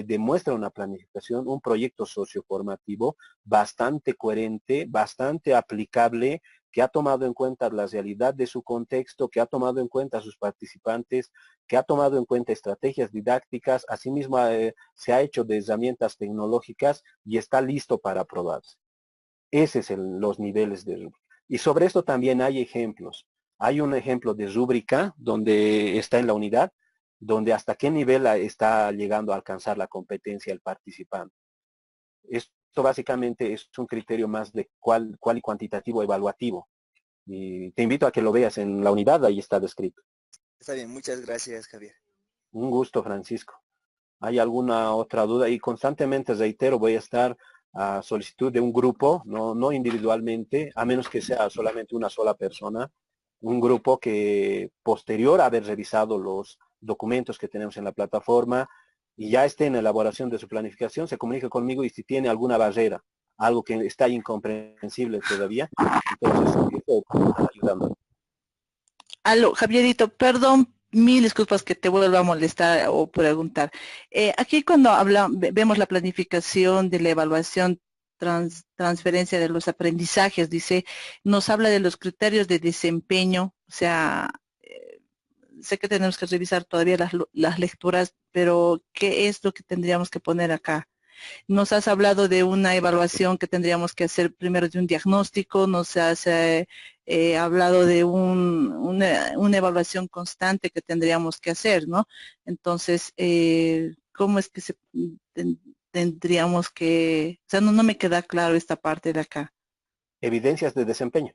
demuestra una planificación, un proyecto socioformativo bastante coherente, bastante aplicable, que ha tomado en cuenta la realidad de su contexto, que ha tomado en cuenta a sus participantes, que ha tomado en cuenta estrategias didácticas, asimismo se ha hecho de herramientas tecnológicas y está listo para aprobarse. Ese es los niveles de rúbrica. Y sobre esto también hay ejemplos. Hay un ejemplo de rúbrica donde está en la unidad, donde hasta qué nivel está llegando a alcanzar la competencia el participante. Esto básicamente es un criterio más de cual y cuantitativo evaluativo. Y te invito a que lo veas en la unidad, ahí está descrito. Está bien, muchas gracias, Javier. Un gusto, Francisco. ¿Hay alguna otra duda? Y constantemente, reitero, voy a estar a solicitud de un grupo, no individualmente, a menos que sea solamente una sola persona, un grupo que posterior a haber revisado los documentos que tenemos en la plataforma y ya esté en elaboración de su planificación, se comunique conmigo y si tiene alguna barrera, algo que está incomprensible todavía, entonces esto ayudando. Aló, Javierito, perdón, mil disculpas que te vuelva a molestar o preguntar. Aquí cuando vemos la planificación de la evaluación, transferencia de los aprendizajes, dice, nos habla de los criterios de desempeño, o sea, sé que tenemos que revisar todavía las lecturas, pero ¿qué es lo que tendríamos que poner acá? Nos has hablado de una evaluación que tendríamos que hacer primero de un diagnóstico, nos has hablado de una evaluación constante que tendríamos que hacer, ¿no? Entonces, ¿cómo es que tendríamos que, o sea, no me queda claro esta parte de acá? Evidencias de desempeño.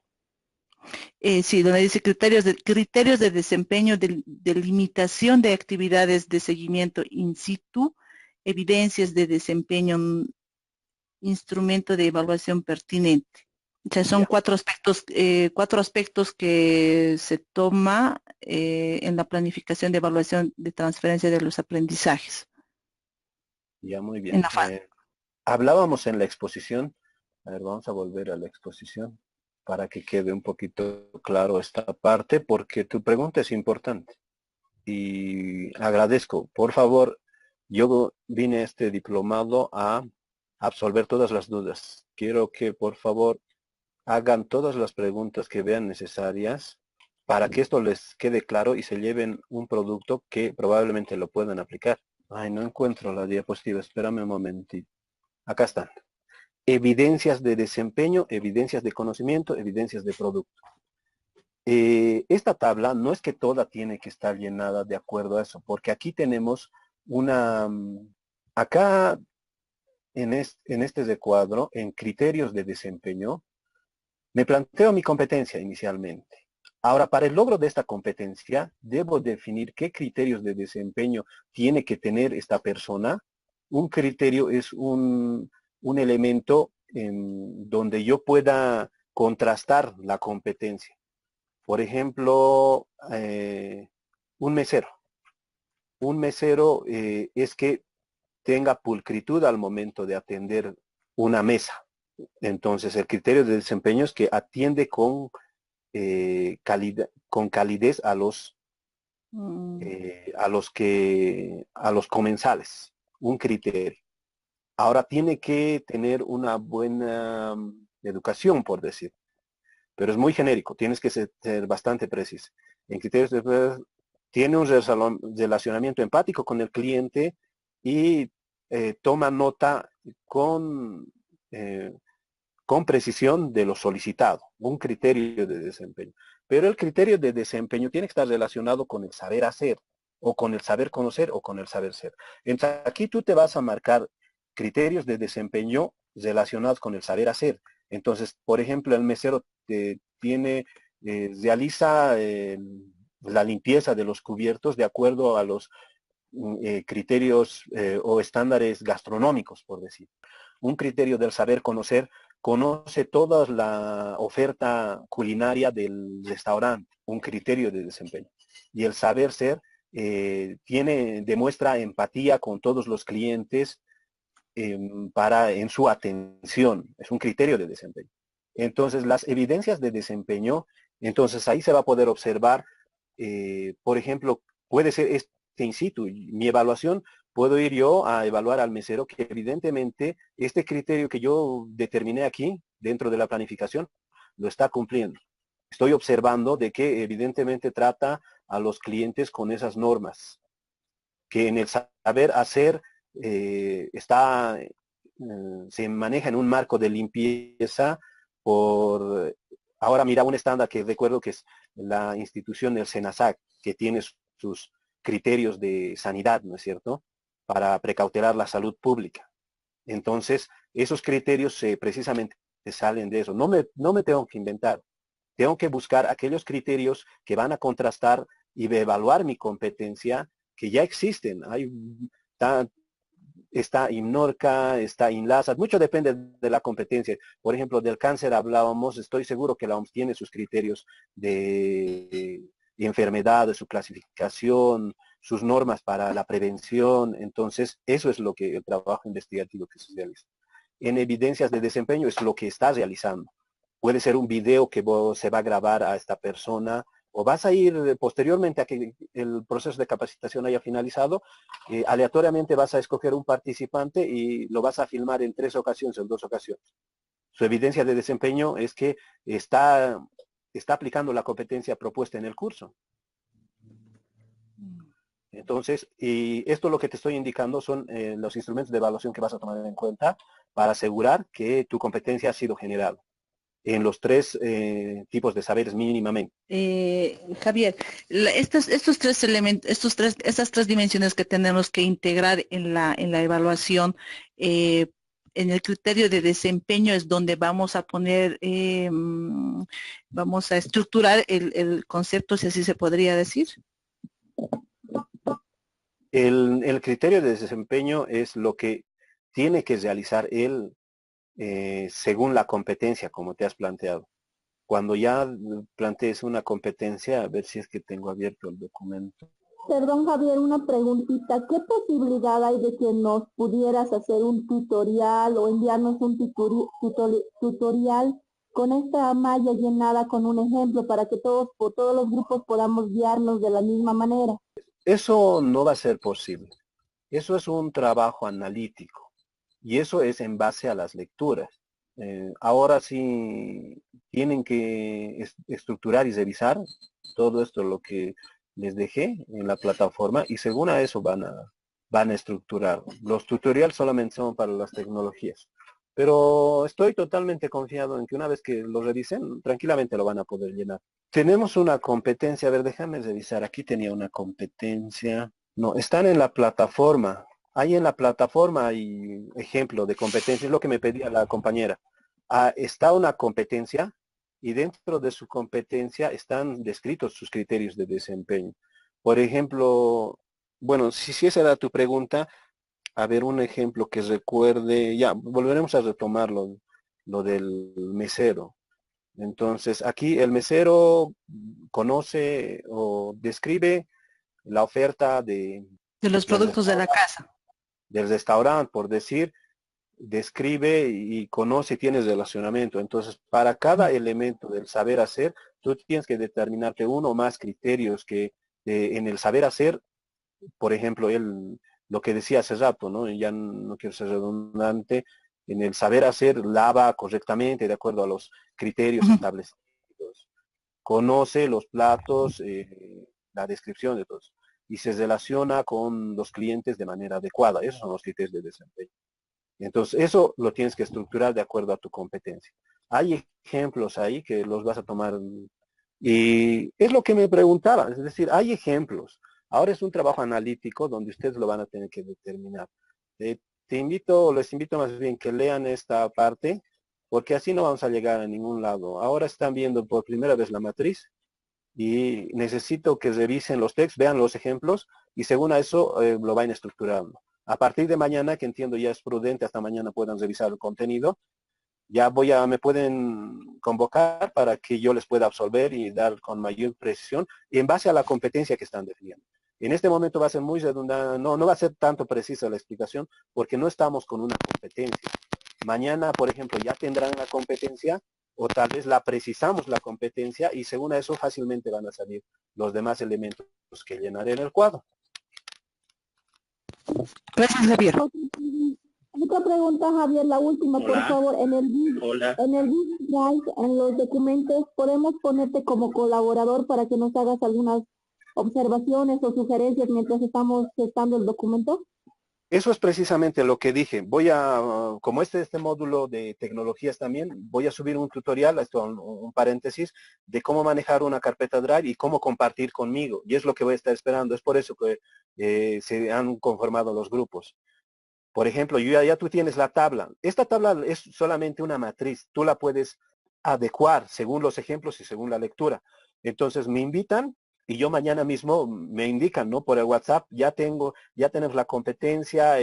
Sí, donde dice criterios de desempeño, de limitación de actividades de seguimiento in situ, evidencias de desempeño, instrumento de evaluación pertinente. O sea, son Ya, cuatro aspectos que se toma en la planificación de evaluación de transferencia de los aprendizajes. ya, muy En bien. la fase. Hablábamos en la exposición, a ver, vamos a volver a la exposición para que quede un poquito claro esta parte, porque tu pregunta es importante y agradezco. Por favor, yo vine a este diplomado a absolver todas las dudas. Quiero que, por favor, hagan todas las preguntas que vean necesarias para que esto les quede claro y se lleven un producto que probablemente lo puedan aplicar. Ay, no encuentro la diapositiva, espérame un momentito. Acá están. Evidencias de desempeño, evidencias de conocimiento, evidencias de producto. Esta tabla no es que toda tiene que estar llenada de acuerdo a eso, porque aquí tenemos una, acá en este recuadro, en criterios de desempeño, me planteo mi competencia inicialmente. Ahora, para el logro de esta competencia, debo definir qué criterios de desempeño tiene que tener esta persona. Un criterio es un elemento donde yo pueda contrastar la competencia. Por ejemplo, un mesero. Un mesero es que tenga pulcritud al momento de atender una mesa. Entonces, el criterio de desempeño es que atiende con calidez a los comensales. Un criterio. Ahora tiene que tener una buena educación, por decir, pero es muy genérico, tienes que ser bastante preciso. En criterios tiene un relacionamiento empático con el cliente y toma nota con, eh, con precisión de lo solicitado, un criterio de desempeño. Pero el criterio de desempeño tiene que estar relacionado con el saber hacer, o con el saber conocer, o con el saber ser. Entonces, aquí tú te vas a marcar criterios de desempeño relacionados con el saber hacer. Entonces, por ejemplo, el mesero realiza la limpieza de los cubiertos de acuerdo a los criterios o estándares gastronómicos, por decir. Un criterio del saber conocer, conoce toda la oferta culinaria del restaurante, un criterio de desempeño. Y el saber ser demuestra empatía con todos los clientes en su atención, es un criterio de desempeño. Entonces, las evidencias de desempeño, entonces ahí se va a poder observar, por ejemplo, puede ser este in situ. Mi evaluación, puedo ir yo a evaluar al mesero que evidentemente este criterio que yo determiné aquí dentro de la planificación lo está cumpliendo. Estoy observando de que evidentemente trata a los clientes con esas normas, que en el saber hacer se maneja en un marco de limpieza ahora mira un estándar que recuerdo que es la institución del SENASAC, que tiene sus criterios de sanidad, ¿no es cierto?, para precautelar la salud pública. Entonces, esos criterios precisamente salen de eso. No me tengo que inventar. Tengo que buscar aquellos criterios que van a contrastar y evaluar mi competencia que ya existen. Está INNORCA, está INLASAT, mucho depende de la competencia. Por ejemplo, del cáncer hablábamos, estoy seguro que la OMS tiene sus criterios de enfermedad, de su clasificación, sus normas para la prevención. Entonces, eso es lo que el trabajo investigativo que se realiza. En evidencias de desempeño es lo que está realizando. Puede ser un video que se va a grabar a esta persona, o vas a ir posteriormente a que el proceso de capacitación haya finalizado, aleatoriamente vas a escoger un participante y lo vas a filmar en 3 ocasiones, en 2 ocasiones. Su evidencia de desempeño es que está aplicando la competencia propuesta en el curso. Entonces, y esto lo que te estoy indicando son los instrumentos de evaluación que vas a tomar en cuenta para asegurar que tu competencia ha sido generada en los tres tipos de saberes mínimamente. Javier, estos tres elementos, estas tres dimensiones que tenemos que integrar en la evaluación, en el criterio de desempeño es donde vamos a poner, vamos a estructurar el concepto, si así se podría decir. El criterio de desempeño es lo que tiene que realizar él según la competencia, como te has planteado. Cuando ya plantees una competencia, a ver si es que tengo abierto el documento. Perdón, Javier, una preguntita. ¿Qué posibilidad hay de que nos pudieras hacer un tutorial o enviarnos un tutorial con esta malla llenada con un ejemplo para que todos los grupos podamos guiarnos de la misma manera? Eso no va a ser posible. Eso es un trabajo analítico y eso es en base a las lecturas. Ahora sí tienen que estructurar y revisar todo esto, lo que les dejé en la plataforma, y según a eso van a estructurar. Los tutoriales solamente son para las tecnologías. Pero estoy totalmente confiado en que una vez que lo revisen, tranquilamente lo van a poder llenar. Tenemos una competencia, a ver, déjame revisar. Aquí tenía una competencia. No, están en la plataforma. Ahí en la plataforma hay ejemplo de competencia, es lo que me pedía la compañera. Está una competencia y dentro de su competencia están descritos sus criterios de desempeño. Por ejemplo, bueno, si esa era tu pregunta, a ver un ejemplo que recuerde, ya, volveremos a retomar lo del mesero. Entonces, aquí el mesero conoce o describe la oferta De los productos de la casa. del restaurante, por decir, describe y conoce y tienes relacionamiento. Entonces, para cada elemento del saber hacer, tú tienes que determinarte uno o más criterios que en el saber hacer, por ejemplo, lo que decía hace rato, ¿no? Ya no quiero ser redundante, en el saber hacer lava correctamente de acuerdo a los criterios establecidos. Conoce los platos, la descripción de todos, y se relaciona con los clientes de manera adecuada. Esos son los criterios de desempeño. Entonces, eso lo tienes que estructurar de acuerdo a tu competencia. Hay ejemplos ahí que los vas a tomar, y es lo que me preguntaba, es decir, hay ejemplos. Ahora es un trabajo analítico donde ustedes lo van a tener que determinar. Les invito más bien que lean esta parte, porque así no vamos a llegar a ningún lado. Ahora están viendo por primera vez la matriz y necesito que revisen los textos, vean los ejemplos y según a eso lo vayan estructurando. A partir de mañana, que entiendo ya es prudente, hasta mañana puedan revisar el contenido, ya me pueden convocar para que yo les pueda absolver y dar con mayor precisión y en base a la competencia que están definiendo. En este momento va a ser muy redundante, no va a ser tanto precisa la explicación porque no estamos con una competencia. Mañana, por ejemplo, ya tendrán la competencia o tal vez la precisamos la competencia y según eso fácilmente van a salir los demás elementos que llenaré en el cuadro. Gracias, Javier. Otra pregunta, Javier, la última, Hola. por favor. Hola. En el Google Drive, en los documentos, ¿podemos ponerte como colaborador para que nos hagas algunas observaciones o sugerencias mientras estamos gestando el documento? Eso es precisamente lo que dije. Como este módulo de tecnologías también, voy a subir un tutorial, esto un paréntesis, de cómo manejar una carpeta Drive y cómo compartir conmigo. Y es lo que voy a estar esperando. Es por eso que se han conformado los grupos. Por ejemplo, ya tú tienes la tabla. Esta tabla es solamente una matriz. Tú la puedes adecuar según los ejemplos y según la lectura. Entonces me invitan y yo mañana mismo me indican, ¿no? Por el WhatsApp, ya tenemos la competencia.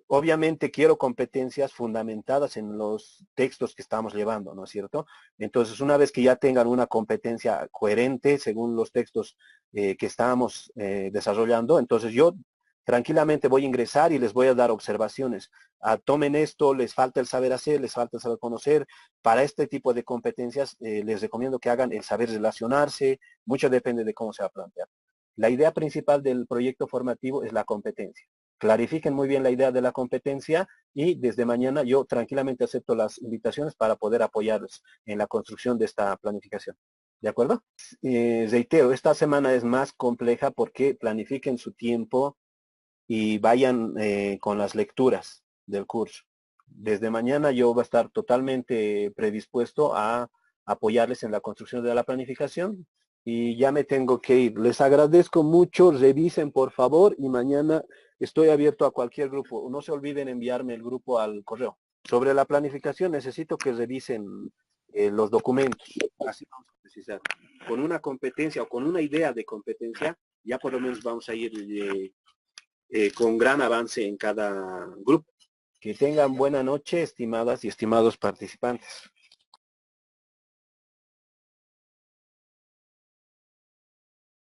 Obviamente quiero competencias fundamentadas en los textos que estamos llevando, ¿no es cierto? Entonces, una vez que ya tengan una competencia coherente según los textos que estamos desarrollando, entonces yo tranquilamente voy a ingresar y les voy a dar observaciones. Tomen esto, les falta el saber hacer, les falta el saber conocer. Para este tipo de competencias les recomiendo que hagan el saber relacionarse. Mucho depende de cómo se va a plantear. La idea principal del proyecto formativo es la competencia. Clarifiquen muy bien la idea de la competencia y desde mañana yo tranquilamente acepto las invitaciones para poder apoyarles en la construcción de esta planificación. ¿De acuerdo? Reitero, esta semana es más compleja porque planifiquen su tiempo y vayan con las lecturas del curso. Desde mañana yo voy a estar totalmente predispuesto a apoyarles en la construcción de la planificación y ya me tengo que ir. Les agradezco mucho, revisen por favor y mañana estoy abierto a cualquier grupo. No se olviden enviarme el grupo al correo. Sobre la planificación necesito que revisen los documentos. Así vamos a precisar. Con una competencia o con una idea de competencia, ya por lo menos vamos a ir con gran avance en cada grupo. Que tengan buena noche, estimadas y estimados participantes.